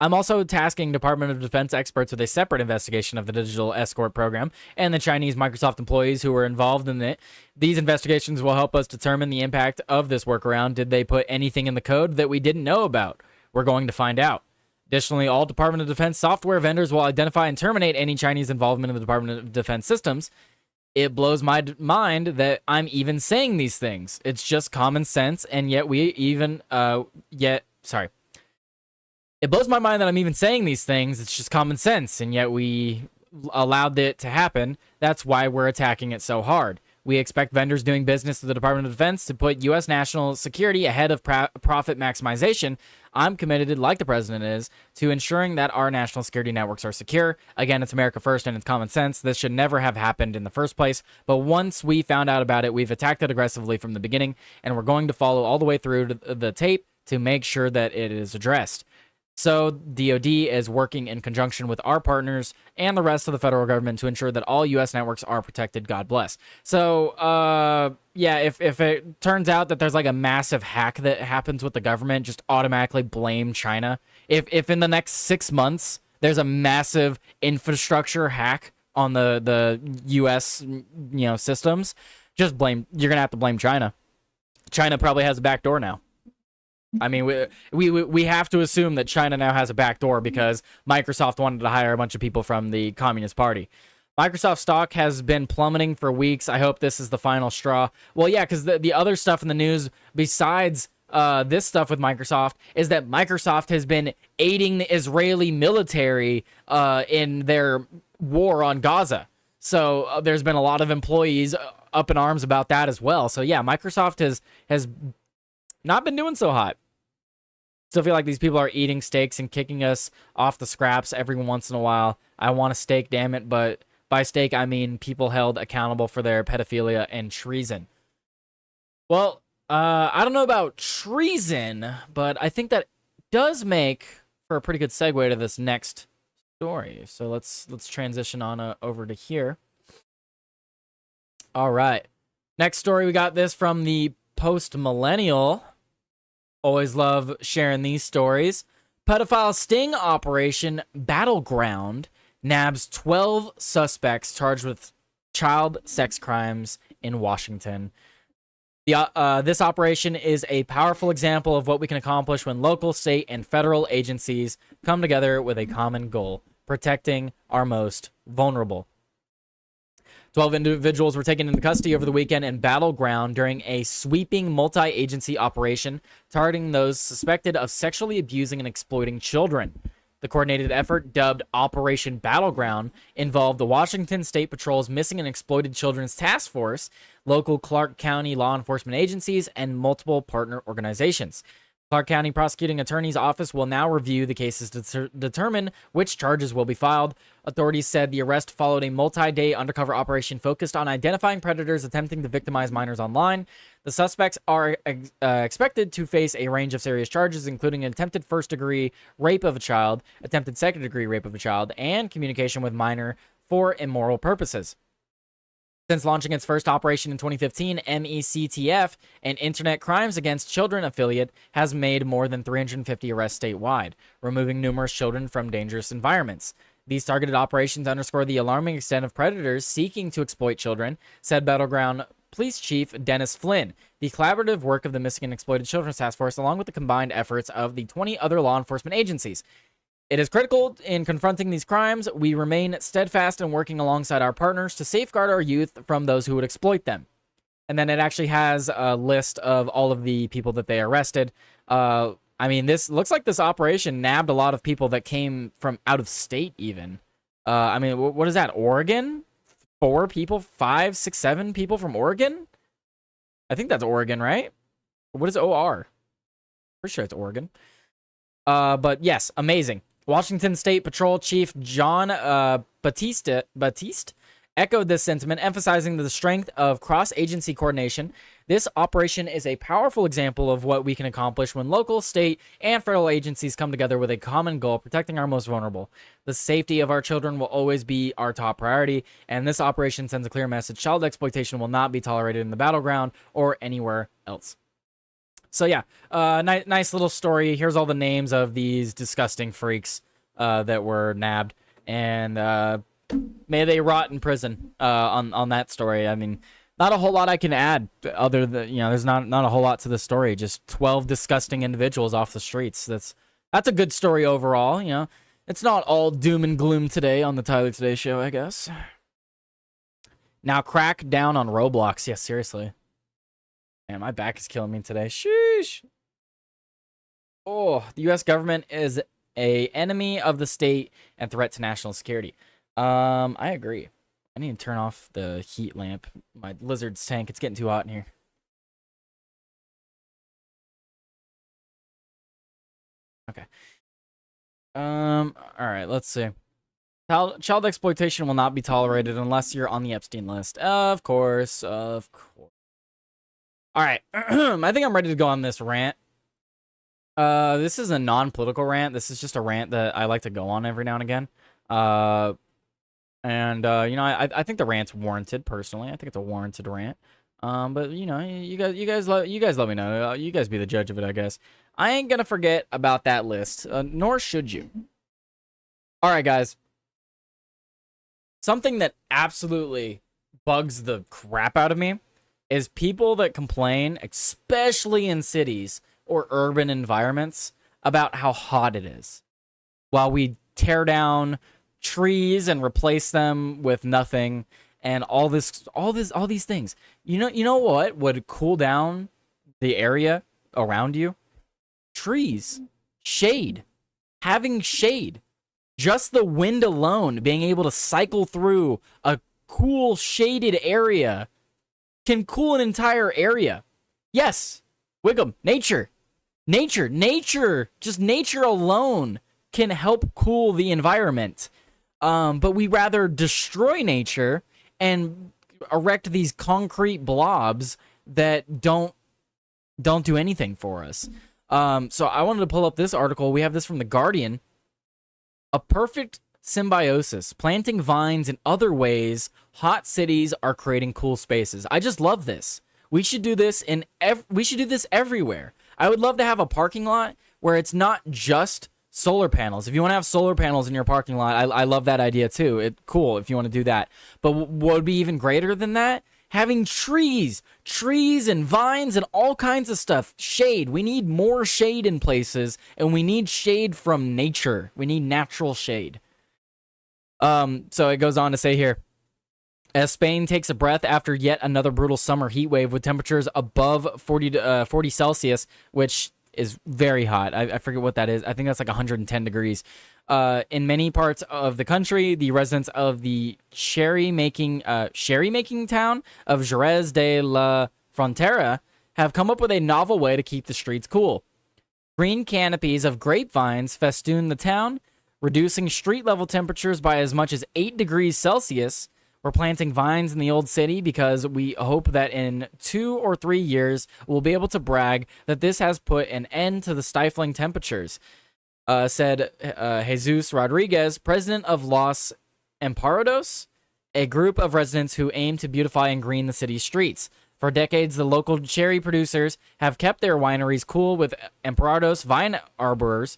I'm also tasking Department of Defense experts with a separate investigation of the digital escort program and the Chinese Microsoft employees who were involved in it. These investigations will help us determine the impact of this workaround. Did they put anything in the code that we didn't know about? We're going to find out. Additionally, all Department of Defense software vendors will identify and terminate any Chinese involvement in the Department of Defense systems. It blows my mind that I'm even saying these things. It's just common sense, and yet It blows my mind that I'm even saying these things. It's just common sense, and yet we allowed it to happen. That's why we're attacking it so hard. We expect vendors doing business with the Department of Defense to put U.S. national security ahead of profit maximization. I'm committed, like the president is, to ensuring that our national security networks are secure. Again, it's America first and it's common sense. This should never have happened in the first place. But once we found out about it, we've attacked it aggressively from the beginning, and we're going to follow all the way through to the tape to make sure that it is addressed. So DoD is working in conjunction with our partners and the rest of the federal government to ensure that all U.S. networks are protected. God bless. So, yeah, if it turns out that there's like a massive hack that happens with the government, just automatically blame China. If in the next 6 months there's a massive infrastructure hack on the U.S. systems, just blame. You're gonna have to blame China. China probably has a backdoor now. I mean, we have to assume that China now has a backdoor because Microsoft wanted to hire a bunch of people from the Communist Party. Microsoft stock has been plummeting for weeks. I hope this is the final straw. Well, yeah, because the other stuff in the news besides this stuff with Microsoft is that Microsoft has been aiding the Israeli military in their war on Gaza. So there's been a lot of employees up in arms about that as well. So yeah, Microsoft has not been doing so hot. Still feel like these people are eating steaks and kicking us off the scraps every once in a while. I want a steak, damn it, but by steak I mean people held accountable for their pedophilia and treason. Well, I don't know about treason, but I think that does make for a pretty good segue to this next story. So let's transition on over to here. All right. Next story, we got this from the Post-Millennial. Always love sharing these stories. Pedophile sting operation Battleground nabs 12 suspects charged with child sex crimes in Washington. This operation is a powerful example of what we can accomplish when local, state, and federal agencies come together with a common goal: protecting our most vulnerable. 12 individuals were taken into custody over the weekend in Battleground during a sweeping multi-agency operation targeting those suspected of sexually abusing and exploiting children. The coordinated effort, dubbed Operation Battleground, involved the Washington State Patrol's Missing and Exploited Children's Task Force, local Clark County law enforcement agencies, and multiple partner organizations. Clark County Prosecuting Attorney's Office will now review the cases to determine which charges will be filed. Authorities said the arrest followed a multi-day undercover operation focused on identifying predators attempting to victimize minors online. The suspects are expected to face a range of serious charges, including attempted first-degree rape of a child, attempted second-degree rape of a child, and communication with minor for immoral purposes. Since launching its first operation in 2015, MECTF, an Internet Crimes Against Children affiliate, has made more than 350 arrests statewide, removing numerous children from dangerous environments. These targeted operations underscore the alarming extent of predators seeking to exploit children, said Battleground Police Chief Dennis Flynn. The collaborative work of the Missing and Exploited Children's Task Force, along with the combined efforts of the 20 other law enforcement agencies. It is critical in confronting these crimes. We remain steadfast in working alongside our partners to safeguard our youth from those who would exploit them. And then it actually has a list of all of the people that they arrested. I mean, this looks like this operation nabbed a lot of people that came from out of state even. I mean, what is that, Oregon? 4 people, 5, 6, 7 people from Oregon? I think that's Oregon, right? What is OR? Pretty sure it's Oregon. But yes, amazing. Washington State Patrol Chief John Batiste echoed this sentiment, emphasizing the strength of cross-agency coordination. This operation is a powerful example of what we can accomplish when local, state, and federal agencies come together with a common goal, protecting our most vulnerable. The safety of our children will always be our top priority, and this operation sends a clear message. Child exploitation will not be tolerated in the battleground or anywhere else. So yeah, nice little story. Here's all the names of these disgusting freaks that were nabbed, and may they rot in prison on that story. I mean, not a whole lot I can add other than, you know, there's not a whole lot to the story. Just 12 disgusting individuals off the streets. That's a good story overall. You know, it's not all doom and gloom today on the Tyler Today Show, I guess. Now crack down on Roblox. Yeah, seriously. Man, my back is killing me today. Sheesh. Oh, the U.S. government is an enemy of the state and threat to national security. I agree. I need to turn off the heat lamp. My lizard's tank. It's getting too hot in here. Okay. All right. Let's see. Child exploitation will not be tolerated unless you're on the Epstein list. Of course. Of course. All right, I think I'm ready to go on this rant. This is a non-political rant. This is just a rant that I like to go on every now and again. You know, I think the rant's warranted. Personally, I think it's a warranted rant. But you know, you guys let me know. You guys be the judge of it, I guess. I ain't gonna forget about that list, nor should you. All right, guys. Something that absolutely bugs the crap out of me is people that complain, especially in cities or urban environments, about how hot it is, while we tear down trees and replace them with nothing, and all these things. You know what would cool down the area around you? Trees, shade, having shade. Just the wind alone, being able to cycle through a cool shaded area can cool an entire area. Yes, Wiggum, nature, just nature alone can help cool the environment. But we rather destroy nature and erect these concrete blobs that don't do anything for us. So I wanted to pull up this article. We have this from The Guardian. A perfect symbiosis, planting vines in other ways. Hot cities are creating cool spaces. I just love this. We should do this everywhere. I would love to have a parking lot where it's not just solar panels. If you want to have solar panels in your parking lot, I love that idea too. Cool if you want to do that. But what would be even greater than that? Having trees and vines and all kinds of stuff. Shade. We need more shade in places, and we need shade from nature. We need natural shade. So it goes on to say here, as Spain takes a breath after yet another brutal summer heat wave with temperatures above 40 Celsius, which is very hot. I forget what that is. I think that's like 110 degrees. In many parts of the country, the residents of the sherry-making town of Jerez de la Frontera have come up with a novel way to keep the streets cool. Green canopies of grapevines festoon the town, reducing street-level temperatures by as much as 8 degrees Celsius. We're planting vines in the old city because we hope that in 2 or 3 years, we'll be able to brag that this has put an end to the stifling temperatures, said Jesus Rodriguez, president of Los Emparodos, a group of residents who aim to beautify and green the city's streets. For decades, the local cherry producers have kept their wineries cool with Emparodos vine arborers,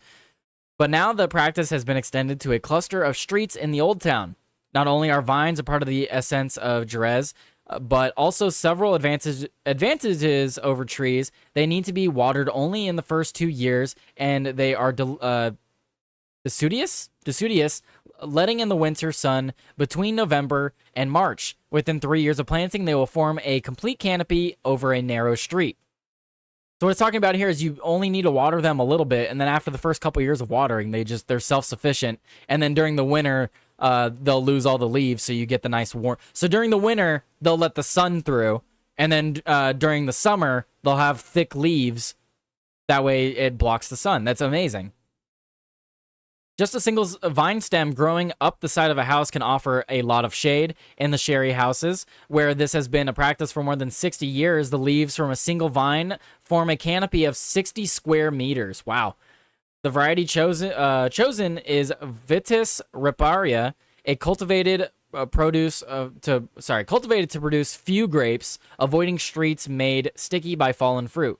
but now the practice has been extended to a cluster of streets in the old town. Not only are vines a part of the essence of Jerez, but also several advantages over trees. They need to be watered only in the first 2 years, and they are deciduous, letting in the winter sun between November and March. Within 3 years of planting, they will form a complete canopy over a narrow street. So what it's talking about here is you only need to water them a little bit, and then after the first couple years of watering, they're self-sufficient. And then during the winter, they'll lose all the leaves, so you get the nice warm. So during the winter, they'll let the sun through, and then during the summer, they'll have thick leaves. That way, it blocks the sun. That's amazing. Just a single vine stem growing up the side of a house can offer a lot of shade. In the sherry houses, where this has been a practice for more than 60 years, the leaves from a single vine form a canopy of 60 square meters. Wow. The variety chosen is Vitis riparia, a cultivated to produce few grapes, avoiding streets made sticky by fallen fruit.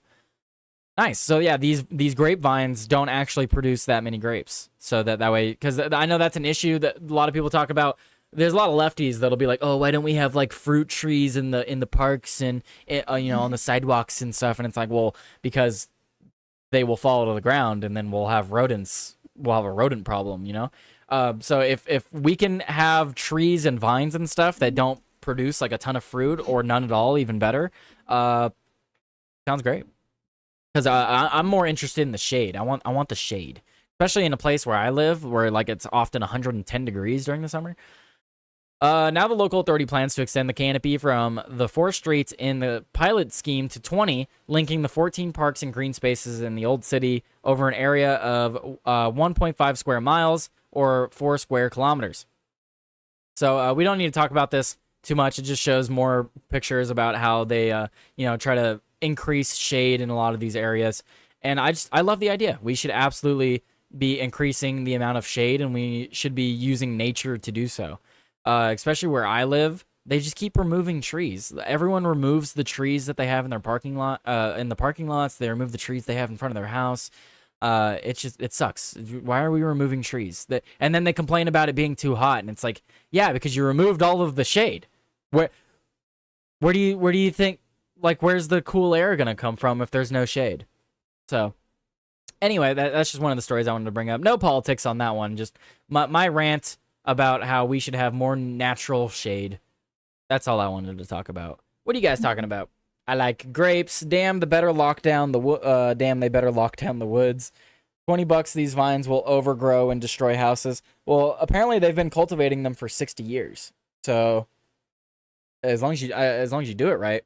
Nice. So yeah, these grapevines don't actually produce that many grapes. So that way, because I know that's an issue that a lot of people talk about. There's a lot of lefties that'll be like, oh, why don't we have like fruit trees in the parks and on the sidewalks and stuff? And it's like, well, because they will fall to the ground, and then we'll have rodents. We'll have a rodent problem, So if we can have trees and vines and stuff that don't produce like a ton of fruit or none at all, even better. Sounds great. Because I'm more interested in the shade. I want the shade, especially in a place where I live, where like it's often 110 degrees during the summer. Now the local authority plans to extend the canopy from the 4 streets in the pilot scheme to 20, linking the 14 parks and green spaces in the old city over an area of 1.5 square miles or 4 square kilometers. So we don't need to talk about this too much. It just shows more pictures about how they try to increase shade in a lot of these areas. And I love the idea. We should absolutely be increasing the amount of shade, and we should be using nature to do so. Especially where I live, they just keep removing trees. Everyone removes the trees that they have in their parking lot. In the parking lots, they remove the trees they have in front of their house. It sucks. Why are we removing trees? And then they complain about it being too hot, and it's like, yeah, because you removed all of the shade. Where do you think? Like, where's the cool air gonna come from if there's no shade? So, anyway, that's just one of the stories I wanted to bring up. No politics on that one. Just my rant about how we should have more natural shade. That's all I wanted to talk about. What are you guys talking about? I like grapes. Damn, they better lock down the woods. $20, these vines will overgrow and destroy houses. Well, apparently they've been cultivating them for 60 years. So, as long as you do it right.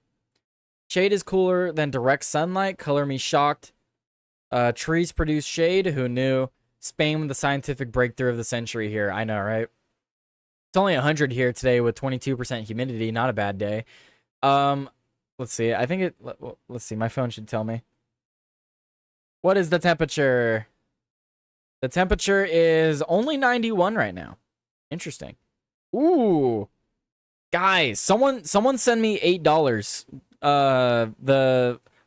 Shade is cooler than direct sunlight. Color me shocked. Trees produce shade. Who knew? Spain with the scientific breakthrough of the century here. I know, right? It's only 100 here today with 22% humidity. Not a bad day. Let's see. Let's see. My phone should tell me. What is the temperature? The temperature is only 91 right now. Interesting. Ooh. Guys, someone send me $8. Oh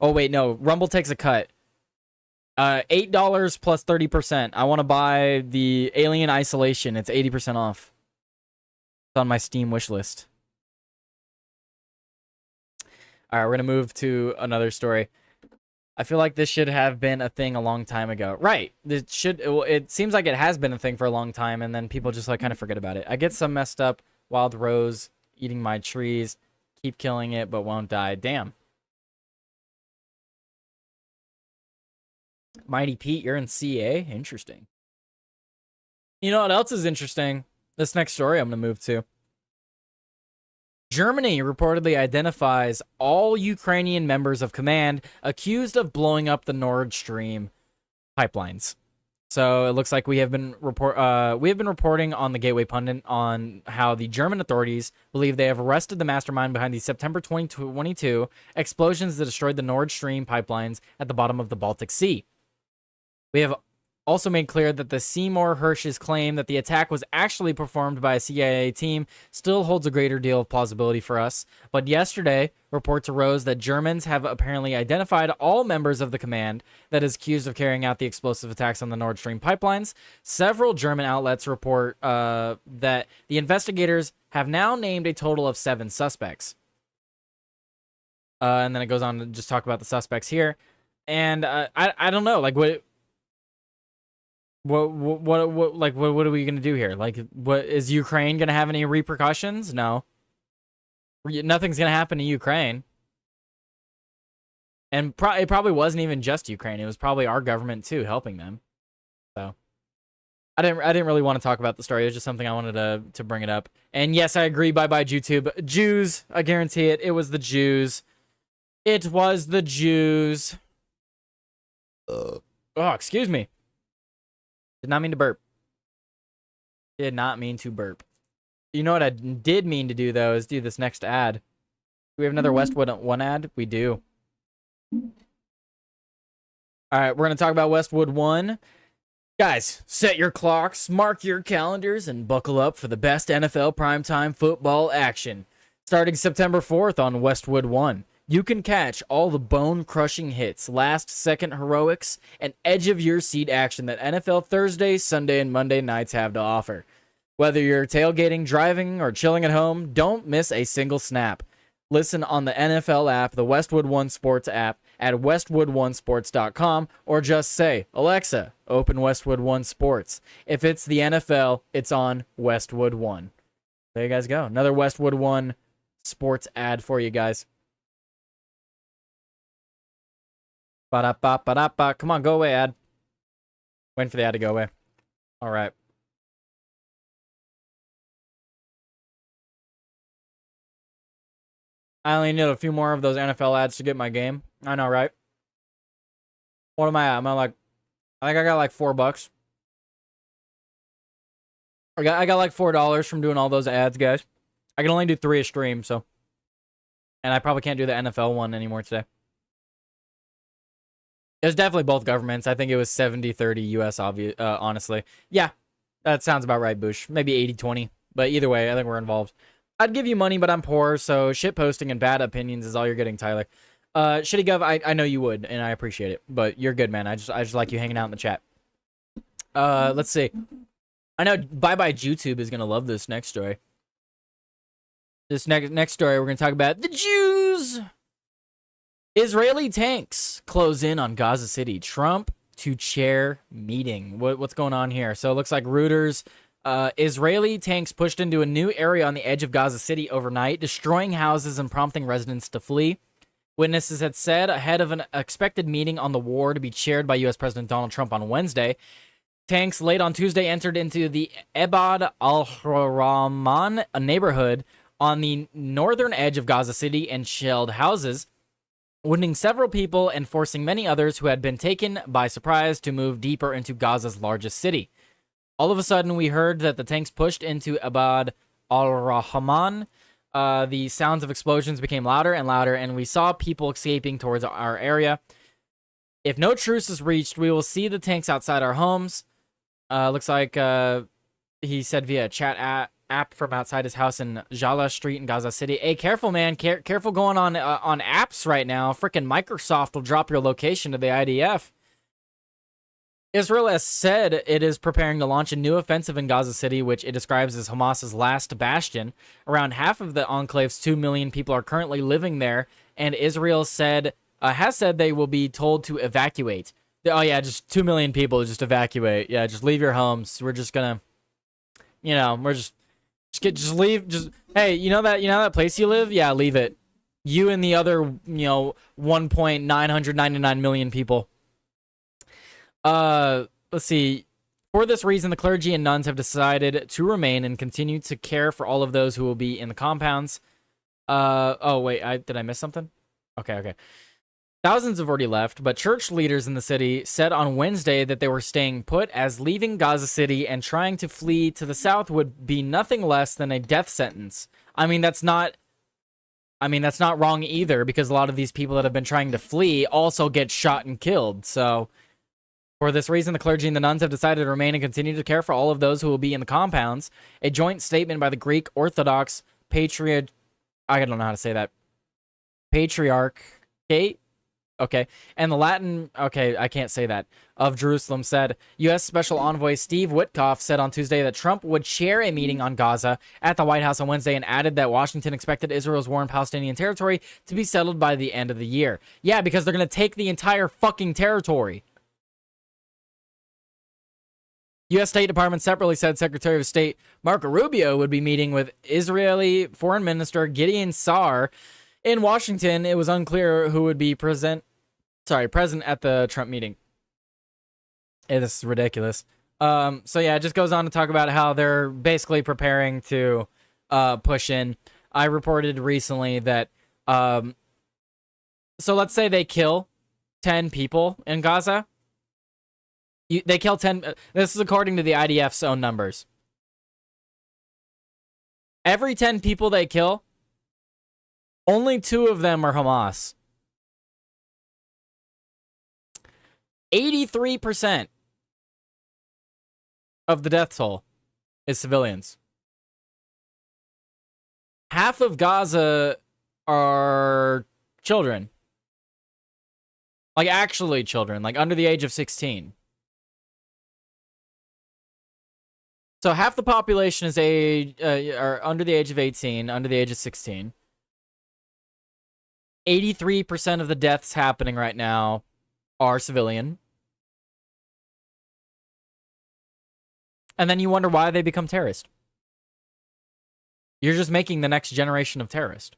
wait, no, Rumble takes a cut. $8 plus 30%. I want to buy the Alien Isolation. It's 80% off. It's on my Steam wish list. All right, we're gonna move to another story. I feel like this should have been a thing a long time ago. Right. It seems like it has been a thing for a long time, and then people just like kind of forget about it. I get some messed up wild rose eating my trees. Keep killing it, but won't die. Damn. Mighty Pete, you're in CA? Interesting. You know what else is interesting? This next story I'm going to move to. Germany reportedly identifies all Ukrainian members of command accused of blowing up the Nord Stream pipelines. So it looks like we have been reporting on the Gateway Pundit on how the German authorities believe they have arrested the mastermind behind the September 2022 explosions that destroyed the Nord Stream pipelines at the bottom of the Baltic Sea. We have also made clear that the Seymour Hersh's claim that the attack was actually performed by a CIA team still holds a greater deal of plausibility for us. But yesterday, reports arose that Germans have apparently identified all members of the command that is accused of carrying out the explosive attacks on the Nord Stream pipelines. Several German outlets report that the investigators have now named a total of 7 suspects. And then it goes on to just talk about the suspects here. And I don't know, like what are we gonna do here? Like, what is Ukraine gonna have any repercussions? No. Nothing's gonna happen to Ukraine. And it probably wasn't even just Ukraine. It was probably our government too helping them. So I didn't really want to talk about the story. It was just something I wanted to bring it up. And yes, I agree. Bye YouTube. Jews, I guarantee it. It was the Jews. It was the Jews. Oh, excuse me. Did not mean to burp. Did not mean to burp. You know what I did mean to do, though, is do this next ad. Do we have another Westwood 1 ad? We do. All right, we're going to talk about Westwood 1. Guys, set your clocks, mark your calendars, and buckle up for the best NFL primetime football action. Starting September 4th on Westwood 1. You can catch all the bone-crushing hits, last-second heroics, and edge-of-your-seat action that NFL Thursday, Sunday, and Monday nights have to offer. Whether you're tailgating, driving, or chilling at home, don't miss a single snap. Listen on the NFL app, the Westwood One Sports app, at westwood1sports.com, or just say, Alexa, open Westwood One Sports. If it's the NFL, it's on Westwood One. There you guys go. Another Westwood One Sports ad for you guys. Ba-da-ba-ba-da-ba. Come on, go away, ad. Waiting for the ad to go away. All right. I only need a few more of those NFL ads to get my game. I know, right? What am I at? I think I got like $4. I got like $4 from doing all those ads, guys. I can only do 3 a stream, so. And I probably can't do the NFL one anymore today. It was definitely both governments. I think it was 70-30 US, honestly. Yeah, that sounds about right, Bush. Maybe 80-20. But either way, I think we're involved. I'd give you money, but I'm poor, so shit posting and bad opinions is all you're getting, Tyler. Shitty Gov, I know you would, and I appreciate it. But you're good, man. I just like you hanging out in the chat. Let's see. I know Bye Bye YouTube is going to love this next story. This next story, we're going to talk about the Jews. Israeli tanks close in on Gaza City. Trump to chair meeting. What's going on here? So it looks like Reuters. Israeli tanks pushed into a new area on the edge of Gaza City overnight, destroying houses and prompting residents to flee. Witnesses had said ahead of an expected meeting on the war to be chaired by U.S. President Donald Trump on Wednesday. Tanks late on Tuesday entered into the Ebad al-Rahman, a neighborhood on the northern edge of Gaza City, and shelled houses, wounding several people and forcing many others who had been taken by surprise to move deeper into Gaza's largest city. All of a sudden, we heard that the tanks pushed into Abad al-Rahman. The sounds of explosions became louder and louder, and we saw people escaping towards our area. If no truce is reached, we will see the tanks outside our homes. Looks like he said via a chat app from outside his house in Jala Street in Gaza City. Hey, careful, man. Careful going on apps right now. Frickin' Microsoft will drop your location to the IDF. Israel has said it is preparing to launch a new offensive in Gaza City, which it describes as Hamas's last bastion. Around half of the enclave's 2 million people are currently living there, and Israel has said they will be told to evacuate. Oh yeah, just 2 million people just evacuate. Yeah, just leave your homes. We're just gonna, we're just leave. Just hey, you know that place you live? Yeah, leave it. You and the other 1.999 million people. Let's see. For this reason, the clergy and nuns have decided to remain and continue to care for all of those who will be in the compounds. Oh wait, did I miss something? Okay. Thousands have already left, but church leaders in the city said on Wednesday that they were staying put, as leaving Gaza City and trying to flee to the south would be nothing less than a death sentence. I mean, that's not wrong either, because a lot of these people that have been trying to flee also get shot and killed. So for this reason, the clergy and the nuns have decided to remain and continue to care for all of those who will be in the compounds. A joint statement by the Greek Orthodox Patriarchate, I don't know how to say that, Patriarchate, okay, and the Latin, okay, I can't say that, of Jerusalem said. U.S. Special Envoy Steve Witkoff said on Tuesday that Trump would chair a meeting on Gaza at the White House on Wednesday, and added that Washington expected Israel's war in Palestinian territory to be settled by the end of the year. Yeah, because they're going to take the entire fucking territory. U.S. State Department separately said Secretary of State Marco Rubio would be meeting with Israeli Foreign Minister Gideon Saar in Washington. It was unclear who would be present at the Trump meeting. Hey, this is ridiculous. So yeah, it just goes on to talk about how they're basically preparing to push in. I reported recently that so let's say they kill 10 people in Gaza. They kill 10. This is according to the IDF's own numbers. Every 10 people they kill, only 2 of them are Hamas. 83% of the death toll is civilians. Half of Gaza are children. Like, actually children, like under the age of 16. So half the population is are under the age of 18, under the age of 16. 83% of the deaths happening right now are civilian. And then you wonder why they become terrorists. You're just making the next generation of terrorists.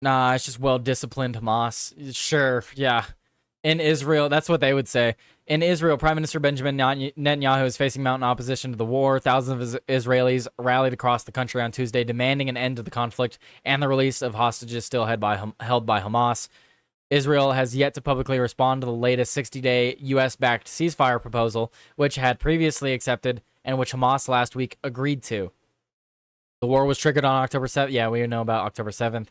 Nah, it's just well-disciplined Hamas. Sure, yeah. In Israel, that's what they would say. In Israel, Prime Minister Benjamin Netanyahu is facing mounting opposition to the war. Thousands of Israelis rallied across the country on Tuesday, demanding an end to the conflict and the release of hostages still held by Hamas. Israel has yet to publicly respond to the latest 60-day U.S.-backed ceasefire proposal, which had previously accepted and which Hamas last week agreed to. The war was triggered on October 7th. Yeah, we know about October 7th.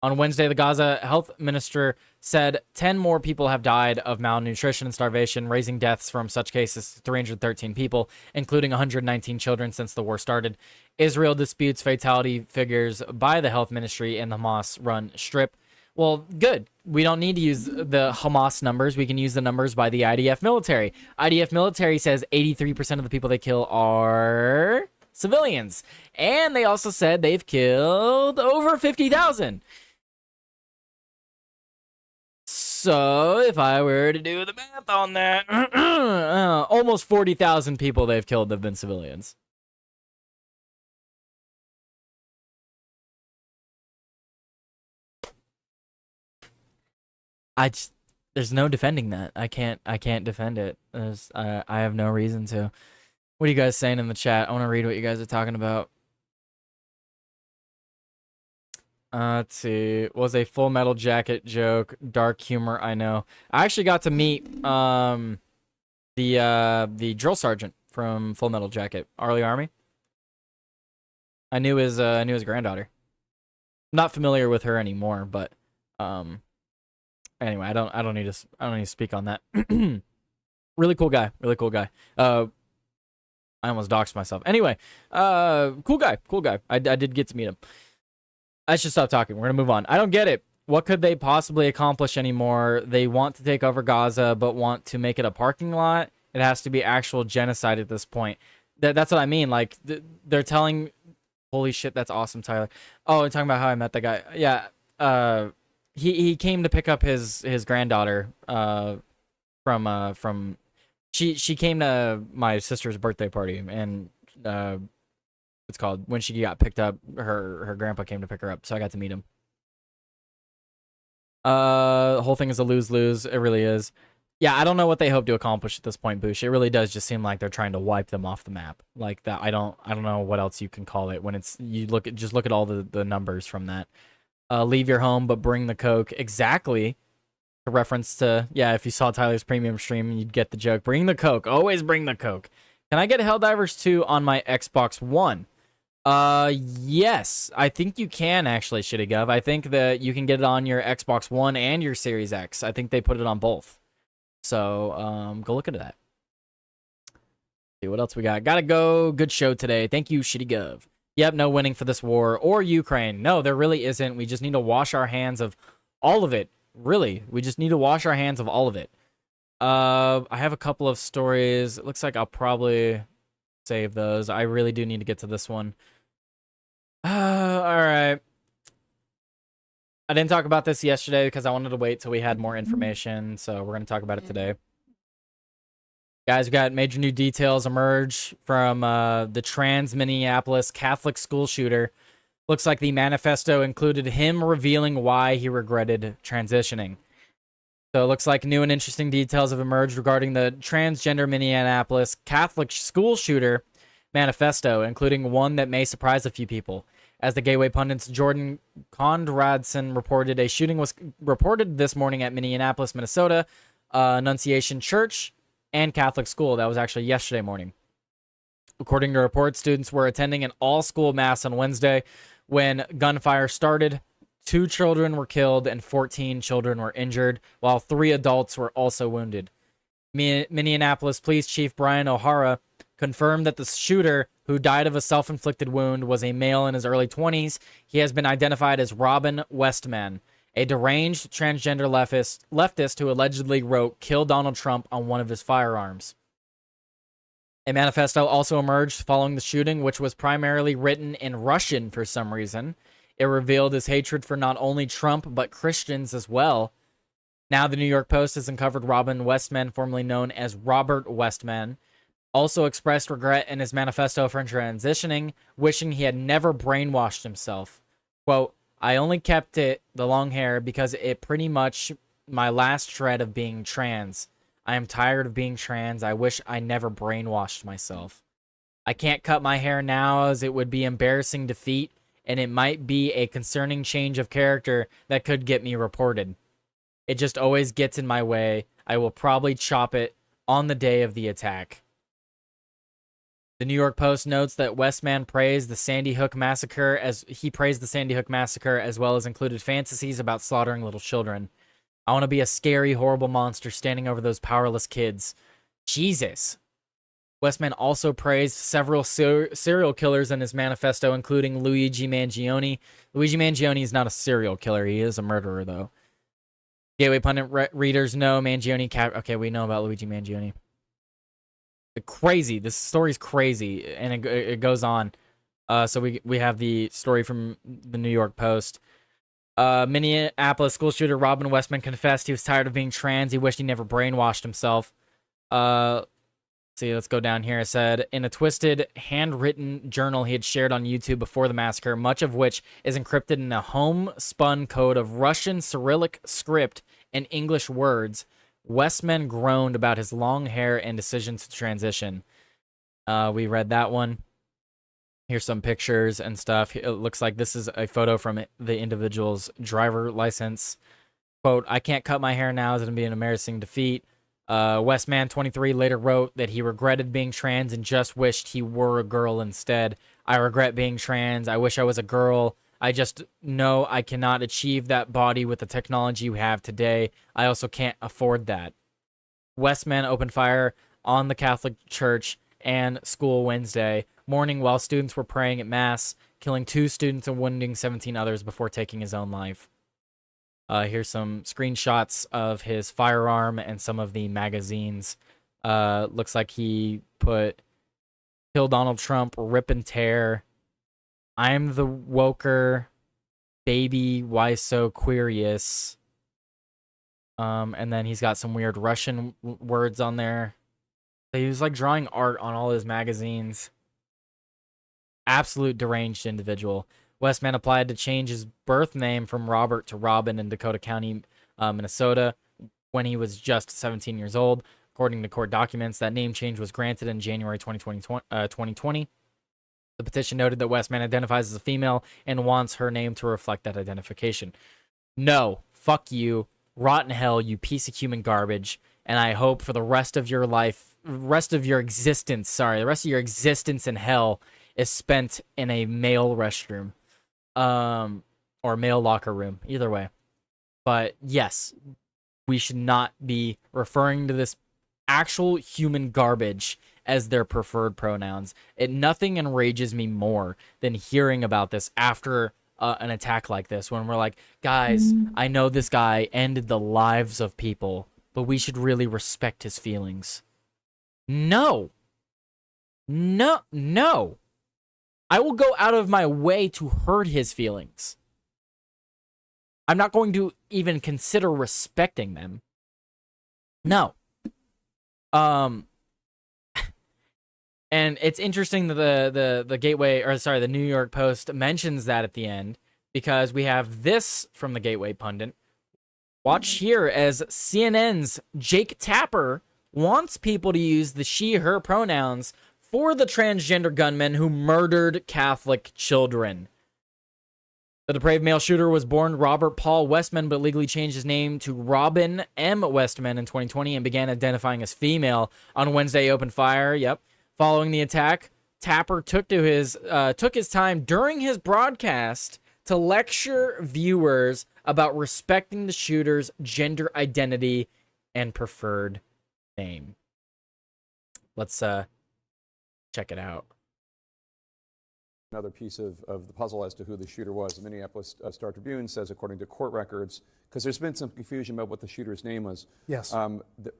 On Wednesday, the Gaza health minister said 10 more people have died of malnutrition and starvation, raising deaths from such cases to 313 people, including 119 children since the war started. Israel disputes fatality figures by the health ministry in the Hamas-run Strip. Well, good. We don't need to use the Hamas numbers. We can use the numbers by the IDF military. IDF military says 83% of the people they kill are civilians. And they also said they've killed over 50,000. So, if I were to do the math on that, almost 40,000 people they've killed have been civilians. There's no defending that. I can't defend it. I have no reason to. What are you guys saying in the chat? I want to read what you guys are talking about. Let's see. Was a Full Metal Jacket joke. Dark humor, I know. I actually got to meet the drill sergeant from Full Metal Jacket, Arlie Army. I knew his granddaughter. I'm not familiar with her anymore, but anyway, I don't need to speak on that. Really cool guy. Really cool guy. I almost doxed myself. Anyway, cool guy. I did get to meet him. I should stop talking. We're going to move on. I don't get it. What could they possibly accomplish anymore? They want to take over Gaza, but want to make it a parking lot. It has to be actual genocide at this point. That's what I mean. Like, they're telling... Holy shit, that's awesome, Tyler. Oh, talking about how I met that guy. Yeah, he came to pick up his granddaughter from... She came to my sister's birthday party, and... it's called when she got picked up, her grandpa came to pick her up, so I got to meet him. The whole thing is a lose-lose. It really is. Yeah, I don't know what they hope to accomplish at this point, Boosh. It really does just seem like they're trying to wipe them off the map. Like that, I don't know what else you can call it when it's just look at all the numbers from that. Leave your home, but bring the coke. Exactly. A reference to, yeah, if you saw Tyler's premium stream, you'd get the joke. Bring the coke. Always bring the coke. Can I get Helldivers 2 on my Xbox One? Yes, I think you can actually, Shitty Gov. I think that you can get it on your Xbox One and your Series X. I think they put it on both. So, go look into that. See what else we got. Gotta go. Good show today. Thank you, Shitty Gov. Yep, no winning for this war or Ukraine. No, there really isn't. We just need to wash our hands of all of it. Really, we just need to wash our hands of all of it. I have a couple of stories. It looks like I'll probably save those. I really do need to get to this one. All right. I didn't talk about this yesterday because I wanted to wait till we had more information, so we're going to talk about it today. Guys, we got major new details emerge from the trans Minneapolis Catholic school shooter. Looks like the manifesto included him revealing why he regretted transitioning. So it looks like new and interesting details have emerged regarding the transgender Minneapolis Catholic school shooter manifesto, including one that may surprise a few people. As the Gateway Pundit's Jordan Conradson reported, a shooting was reported this morning at Minneapolis, Minnesota, Annunciation Church and Catholic school. That was actually yesterday morning. According to reports, students were attending an all-school mass on Wednesday when gunfire started. 2 children were killed and 14 children were injured, while 3 adults were also wounded. Minneapolis Police Chief Brian O'Hara confirmed that the shooter, who died of a self-inflicted wound, was a male in his early 20s. He has been identified as Robin Westman, a deranged transgender leftist who allegedly wrote "Kill Donald Trump" on one of his firearms. A manifesto also emerged following the shooting, which was primarily written in Russian for some reason. It revealed his hatred for not only Trump, but Christians as well. Now the New York Post has uncovered Robin Westman, formerly known as Robert Westman, also expressed regret in his manifesto for transitioning, wishing he had never brainwashed himself. Quote, "I only kept the long hair because it pretty much my last shred of being trans. I am tired of being trans. I wish I never brainwashed myself. I can't cut my hair now as it would be embarrassing defeat, and it might be a concerning change of character that could get me reported. It just always gets in my way. I will probably chop it on the day of the attack." The New York Post notes that Westman praised the Sandy Hook massacre as well as included fantasies about slaughtering little children. "I want to be a scary, horrible monster standing over those powerless kids." Jesus. Westman also praised several serial killers in his manifesto, including Luigi Mangione. Luigi Mangione is not a serial killer. He is a murderer, though. Gateway Pundit readers know Mangione... Okay, we know about Luigi Mangione. Crazy. This story's crazy, and it goes on. So we have the story from the New York Post. Minneapolis school shooter Robin Westman confessed he was tired of being trans. He wished he never brainwashed himself. Let's go down here. It said, in a twisted, handwritten journal he had shared on YouTube before the massacre, much of which is encrypted in a homespun code of Russian Cyrillic script and English words, Westman groaned about his long hair and decision to transition. We read that one. Here's some pictures and stuff. It looks like this is a photo from the individual's driver license. Quote, "I can't cut my hair now as it'll be an embarrassing defeat." Westman, 23, later wrote that he regretted being trans and just wished he were a girl instead. "I regret being trans. I wish I was a girl. I just know I cannot achieve that body with the technology we have today. I also can't afford that." Westman opened fire on the Catholic Church and school Wednesday morning while students were praying at Mass, killing 2 students and wounding 17 others before taking his own life. Here's some screenshots of his firearm and some of the magazines. Looks like he put "Kill Donald Trump," "Rip and Tear," "I'm the Woker," "Baby, why so queerious." And then he's got some weird Russian words on there. He was like drawing art on all his magazines. Absolute deranged individual. Westman applied to change his birth name from Robert to Robin in Dakota County, Minnesota, when he was just 17 years old. According to court documents, that name change was granted in January 2020. The petition noted that Westman identifies as a female and wants her name to reflect that identification. No, fuck you, rotten hell, you piece of human garbage, and I hope for the rest of your existence in hell is spent in a male restroom, or male locker room, either way. But yes, we should not be referring to this actual human garbage as their preferred pronouns. Nothing enrages me more than hearing about this after an attack like this, when we're like, guys, I know this guy ended the lives of people, but we should really respect his feelings. No. I will go out of my way to hurt his feelings. I'm not going to even consider respecting them. No. And it's interesting that the New York Post mentions that at the end, because we have this from the Gateway Pundit. Watch here as CNN's Jake Tapper wants people to use the she/her pronouns for the transgender gunman who murdered Catholic children. The depraved male shooter was born Robert Paul Westman, but legally changed his name to Robin M. Westman in 2020 and began identifying as female. On Wednesday, he opened fire. Yep. Following the attack, Tapper took his time during his broadcast to lecture viewers about respecting the shooter's gender identity and preferred name. Let's check it out. Another piece of the puzzle as to who the shooter was. The Minneapolis Star Tribune says, according to court records, because there's been some confusion about what the shooter's name was. Yes.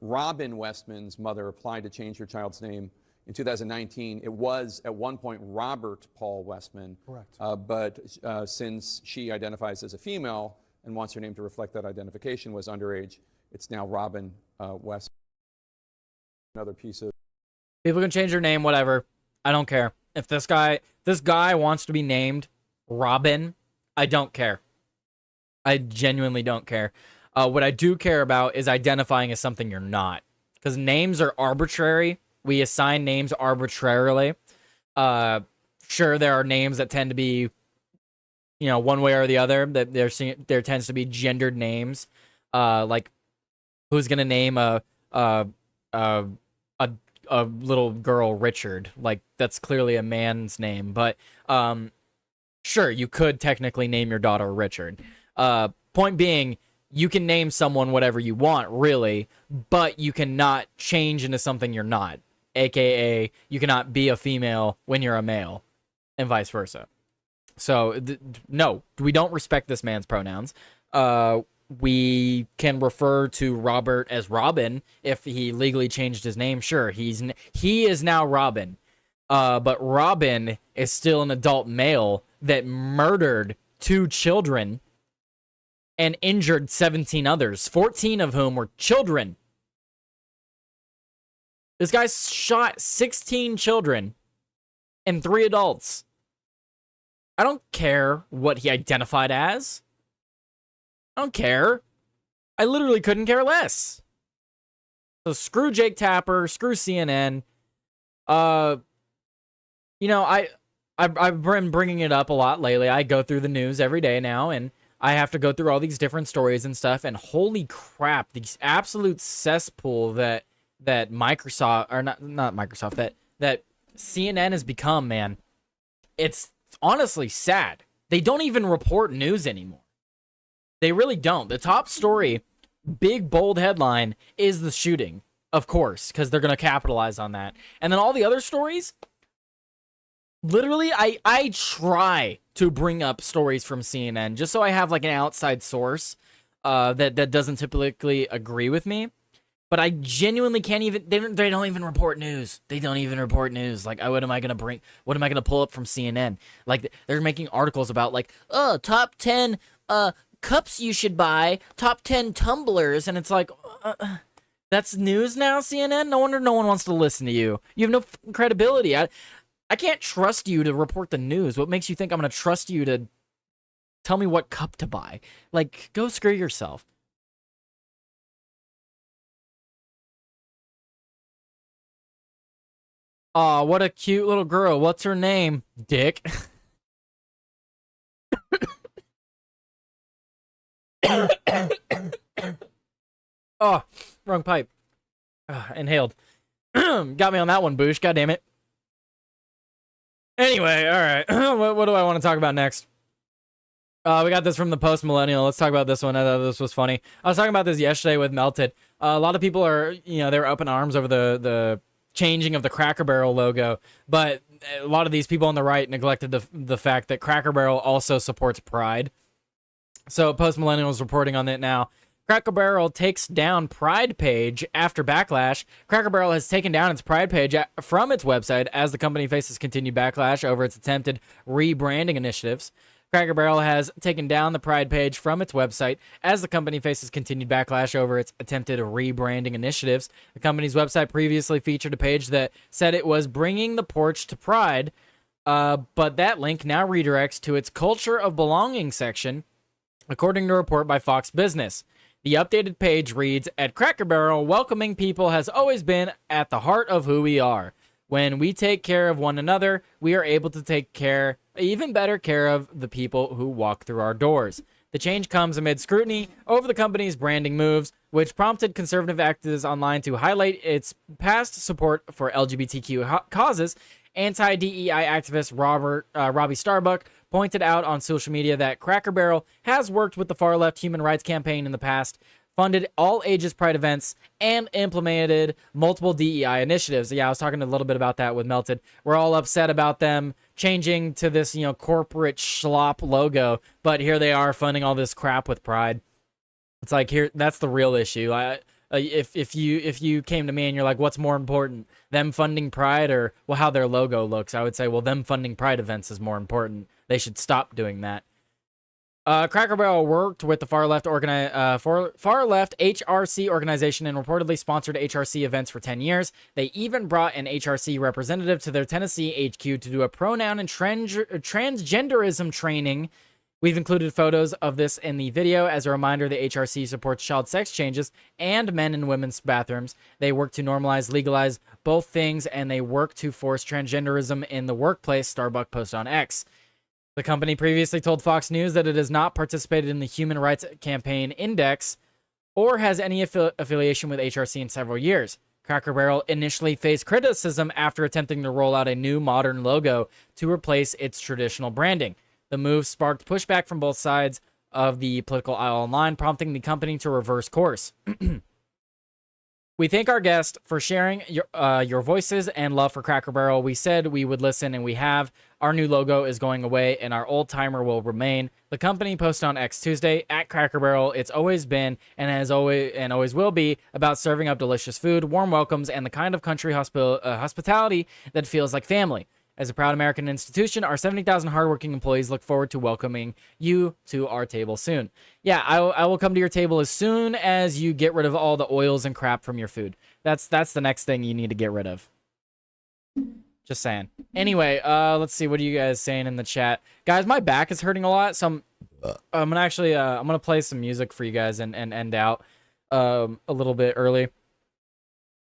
Robin Westman's mother applied to change her child's name in 2019. It was at one point Robert Paul Westman. Correct. But since she identifies as a female and wants her name to reflect that identification, was underage, it's now Robin Westman. Another piece of... People can change their name, whatever. I don't care. If this guy wants to be named Robin, I don't care. I genuinely don't care. What I do care about is identifying as something you're not. Because names are arbitrary. We assign names arbitrarily. Sure, there are names that tend to be, one way or the other. That there tends to be gendered names. Like, who's gonna name a little girl Richard? Like, that's clearly a man's name. But sure, you could technically name your daughter Richard. Point being, you can name someone whatever you want, really, but you cannot change into something you're not. AKA, you cannot be a female when you're a male, and vice versa. So, no, we don't respect this man's pronouns. We can refer to Robert as Robin if he legally changed his name. Sure, he is now Robin. But Robin is still an adult male that murdered 2 children and injured 17 others, 14 of whom were children. This guy shot 16 children and 3 adults. I don't care what he identified as. I don't care. I literally couldn't care less. So screw Jake Tapper, screw CNN. I've been bringing it up a lot lately. I go through the news every day now, and I have to go through all these different stories and stuff, and holy crap, the absolute cesspool that Microsoft, or not Microsoft, that CNN has become, man. It's honestly sad. They don't even report news anymore. They really don't. The top story, big bold headline, is the shooting, of course, because they're going to capitalize on that. And then all the other stories, literally, I try to bring up stories from CNN just so I have like an outside source that doesn't typically agree with me. But I genuinely can't even, they don't even report news. They don't even report news. Like, what am I going to pull up from CNN? Like, they're making articles about, like, top 10 cups you should buy, top 10 tumblers, and it's like, that's news now, CNN? No wonder no one wants to listen to you. You have no credibility. I I can't trust you to report the news. What makes you think I'm going to trust you to tell me what cup to buy? Like, go screw yourself. Aw, what a cute little girl. What's her name? Dick. Oh, wrong pipe. Inhaled. Got me on that one, Boosh. God damn it. Anyway, all right. What do I want to talk about next? We got this from the Post Millennial. Let's talk about this one. I thought this was funny. I was talking about this yesterday with Melted. A lot of people are, they're up in arms over the changing of the Cracker Barrel logo, but a lot of these people on the right neglected the fact that Cracker Barrel also supports Pride. So Post Millennial is reporting on it now. Cracker Barrel takes down Pride page after backlash. Cracker Barrel has taken down its Pride page from its website as the company faces continued backlash over its attempted rebranding initiatives. Cracker Barrel has taken down the Pride page from its website as the company faces continued backlash over its attempted rebranding initiatives. The company's website previously featured a page that said it was bringing the porch to Pride, but that link now redirects to its Culture of Belonging section, according to a report by Fox Business. The updated page reads, "At Cracker Barrel, welcoming people has always been at the heart of who we are. When we take care of one another, we are able to take even better care of the people who walk through our doors." The change comes amid scrutiny over the company's branding moves, which prompted conservative activists online to highlight its past support for LGBTQ causes. Anti-DEI activist Robbie Starbuck pointed out on social media that Cracker Barrel has worked with the far-left human rights campaign in the past, funded all-ages Pride events, and implemented multiple DEI initiatives. Yeah, I was talking a little bit about that with Melted. We're all upset about them changing to this, corporate schlop logo, but here they are funding all this crap with Pride. It's like, that's the real issue. If you came to me and you're like, what's more important, them funding Pride or how their logo looks, I would say, well, them funding Pride events is more important. They should stop doing that. Cracker Barrel worked with the far left HRC organization and reportedly sponsored HRC events for 10 years. They even brought an HRC representative to their Tennessee HQ to do a pronoun and transgenderism training. We've included photos of this in the video. As a reminder, the HRC supports child sex changes and men and women's bathrooms. They work to normalize, legalize both things, and they work to force transgenderism in the workplace, Starbuck posted on X. The company previously told Fox News that it has not participated in the Human Rights Campaign Index or has any affiliation with HRC in several years. Cracker Barrel initially faced criticism after attempting to roll out a new modern logo to replace its traditional branding. The move sparked pushback from both sides of the political aisle online, prompting the company to reverse course. We thank our guest for sharing your voices and love for Cracker Barrel. We said we would listen, and we have. Our new logo is going away, and our old timer will remain. The company posted on X Tuesday, at Cracker Barrel, it's always been and always will be about serving up delicious food, warm welcomes, and the kind of country hospitality that feels like family. As a proud American institution, our 70,000 hardworking employees look forward to welcoming you to our table soon. Yeah, I will come to your table as soon as you get rid of all the oils and crap from your food. That's the next thing you need to get rid of. Just saying. Anyway, let's see. What are you guys saying in the chat? Guys, my back is hurting a lot, so I'm gonna actually I'm gonna play some music for you guys and end out a little bit early.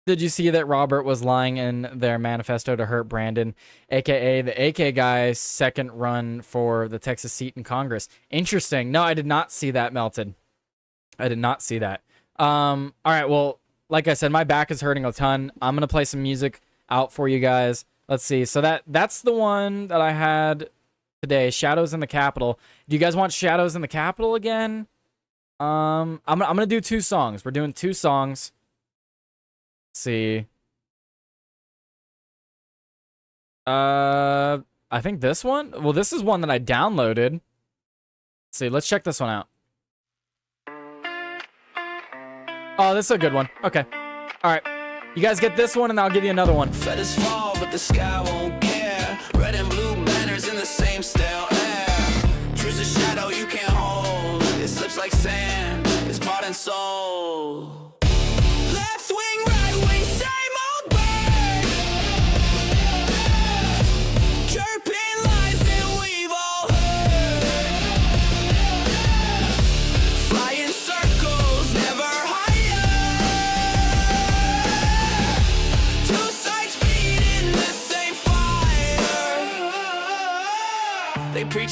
Did you see that Robert was lying in their manifesto to hurt Brandon, aka the AK guy's second run for the Texas seat in Congress? Interesting. No, I did not see that, Melted. I did not see that. All right, well, like I said, my back is hurting a ton. I'm gonna play some music out for you guys. Let's see. So that's the one that I had today, Shadows in the Capitol. Do you guys want Shadows in the Capitol again? I'm gonna do two songs. We're doing two songs. See. I think this one. Well, this is one that I downloaded. Let's see. Let's check this one out. Oh, this is a good one. Okay. All right. You guys get this one, and I'll give you another one. Feathers fall, but the sky won't care. Red and blue banners in the same stale air. Truth's a shadow you can't hold. It slips like sand. It's bought and sold. Left wing, right wing, same old bird.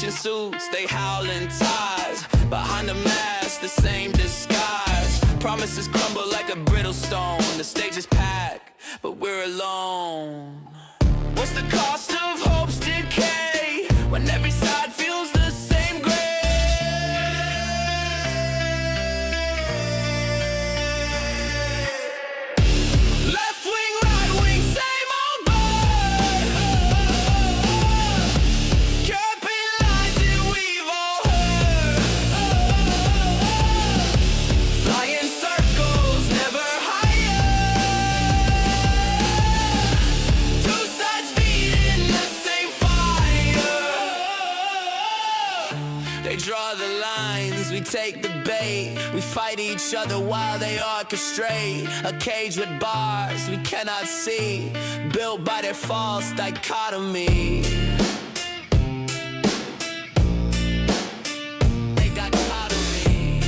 matching suits, they howling ties. Behind the mask, the same disguise. Promises crumble like a brittle stone. The stage is packed, but we're alone. What's the cost of hope's decay when every side feels the same gray? Left wing, right wing, same old boy. Curbing lies that we've all heard. Flying circles, never higher. Two sides feeding the same fire. They draw the lines, we take the bait. We fight each other while they orchestrate a cage with bars we cannot see, built by their false dichotomy. They dichotomy.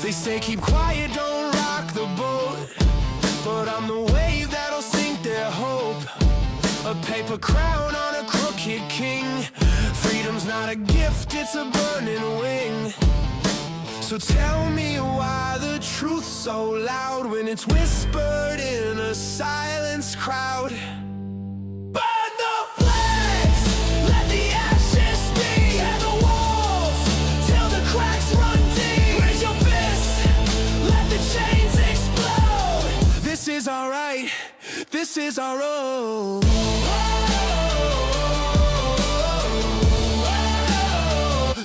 They say keep quiet, don't rock the boat, but I'm the wave that'll sink their hope. A paper crown on a crooked king. Freedom's not a gift, it's a burning wing. So tell me why the truth's so loud when it's whispered in a silenced crowd. Burn the flags, let the ashes speak. Tear the walls till the cracks run deep. Raise your fists, let the chains explode. This is our right, this is our own.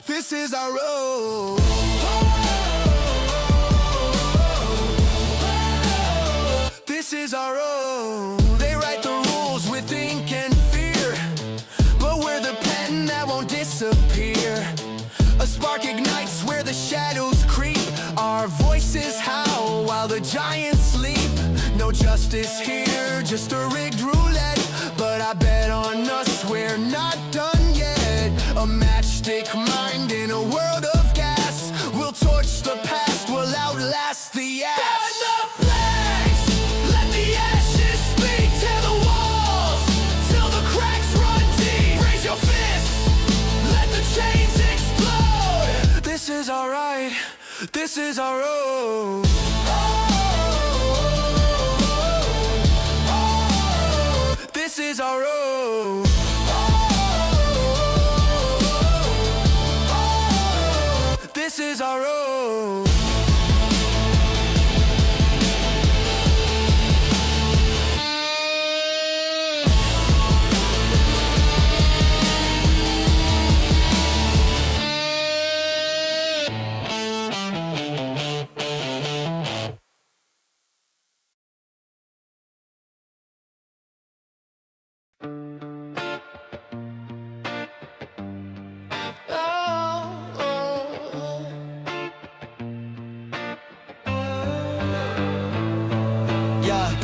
This is our road. This is our road. They write the rules with ink and fear, but we're the pen that won't disappear. A spark ignites where the shadows creep. Our voices howl while the giants sleep. No justice here, just a rigged roulette. But I bet on us, we're not done yet. A matchstick mind in a world of gas. We'll torch the past, we'll outlast the ass. Burn the flags, let the ashes speak. Tear the walls till the cracks run deep. Raise your fists, let the chains explode. This is our right, this is our road. This is our road. This is our road.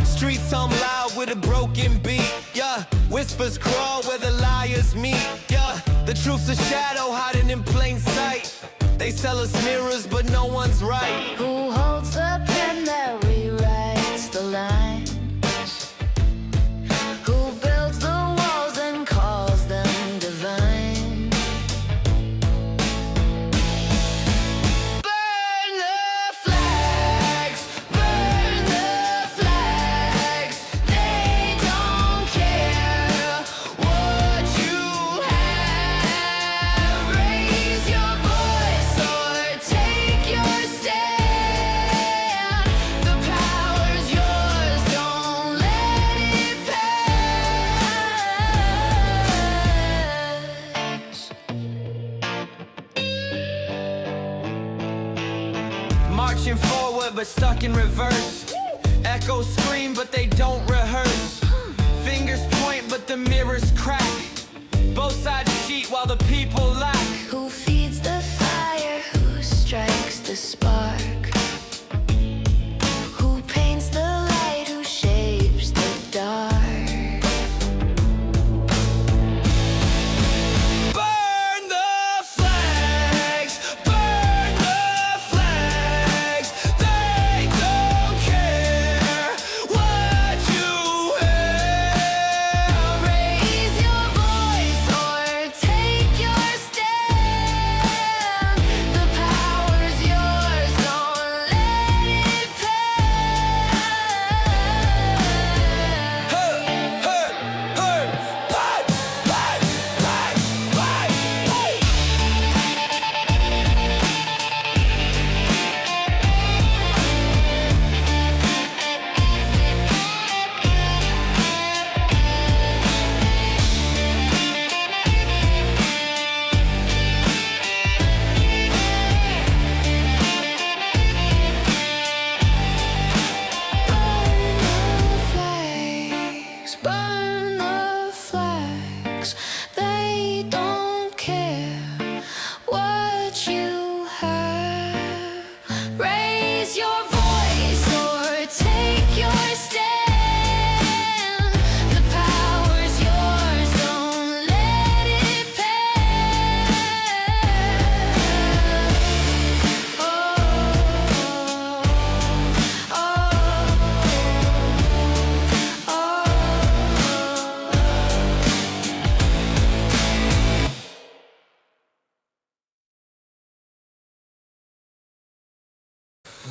Streets hum loud with a broken beat, yeah. Whispers crawl where the liars meet, yeah. The truth's a shadow hiding in plain sight. They sell us mirrors, but no one's right. Who holds the pen that rewrites the lines? Who builds the walls and calls them divine? Burn the flags, burn the flags. They don't care what you have. marching forward but stuck in reverse. Echoes scream but they don't rehearse. Fingers point but the mirrors crack. Both sides cheat while the people lack. Who feeds the fire? Who strikes the spark? Who paints the light? Who shapes the dark? Burn the flags, burn the flags. They don't care what you have. Raise your voice or take your stand. The power's yours, don't let it pass. Hey, hey, hey, fight, fight, fight, fight, fight. Burn the flags, they don't care what you have. Raise your voice or take your stand. The power's yours, don't let it pass.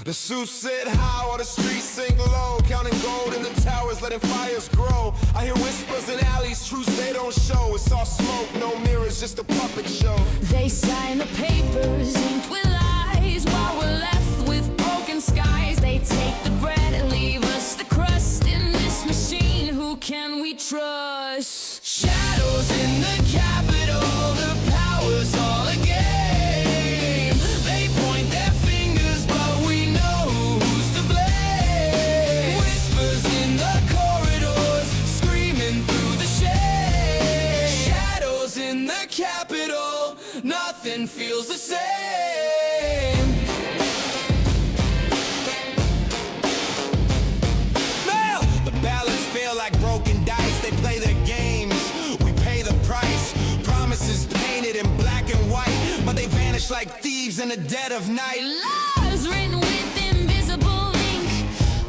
The suits sit high while the streets sink low, counting gold in the towers, letting fires grow. I hear whispers in alleys, truths they don't show. It's all smoke, no mirrors, just a puppet show. They sign the papers inked with lies while we're left with broken skies. They take the bread and leave us the crust in this machine. Who can we trust? Shadows in the Capitol, the power's all a game. They point their fingers, but we know who's to blame. Whispers in the corridors, screaming through the shade. Shadows in the Capitol, nothing feels the same. Mail! The ballots feel like broken dice. They play their games, we pay the price. Promises painted in black and white, but they vanish like thieves in the dead of night. Laws written with invisible ink,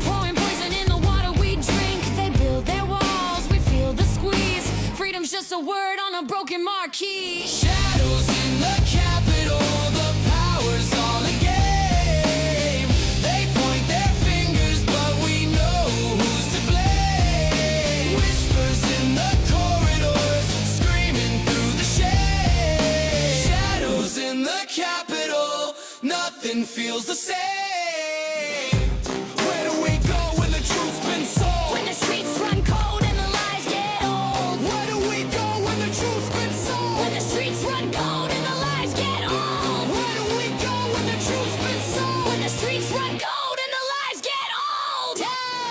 pouring poison in the water we drink. They build their walls, we feel the squeeze. Freedom's just a word on a broken marquee. Shadows in the Capitol, the power's all a game. They point their fingers, but we know who's to blame. Whispers in the corridors, screaming through the shade. Shadows in the Capitol, nothing feels the same. Where do we go when the truth's been sold? When the streets run cold and the lies get old. Where do we go when the truth's been sold? When the streets run cold and the lies get old. Where do we go when the truth's been sold? When the streets run cold and the lies get old.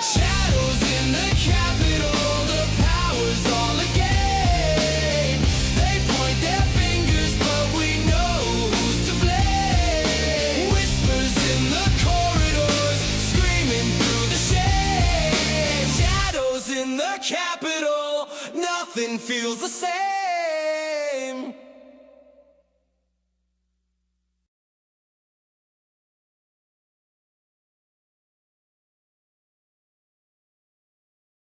Shadows in the Capitol, the power's all a game. They point their fingers, but we know who's to blame. Whispers in the corridors, screaming through the shade. Shadows in the Capitol, nothing feels the same.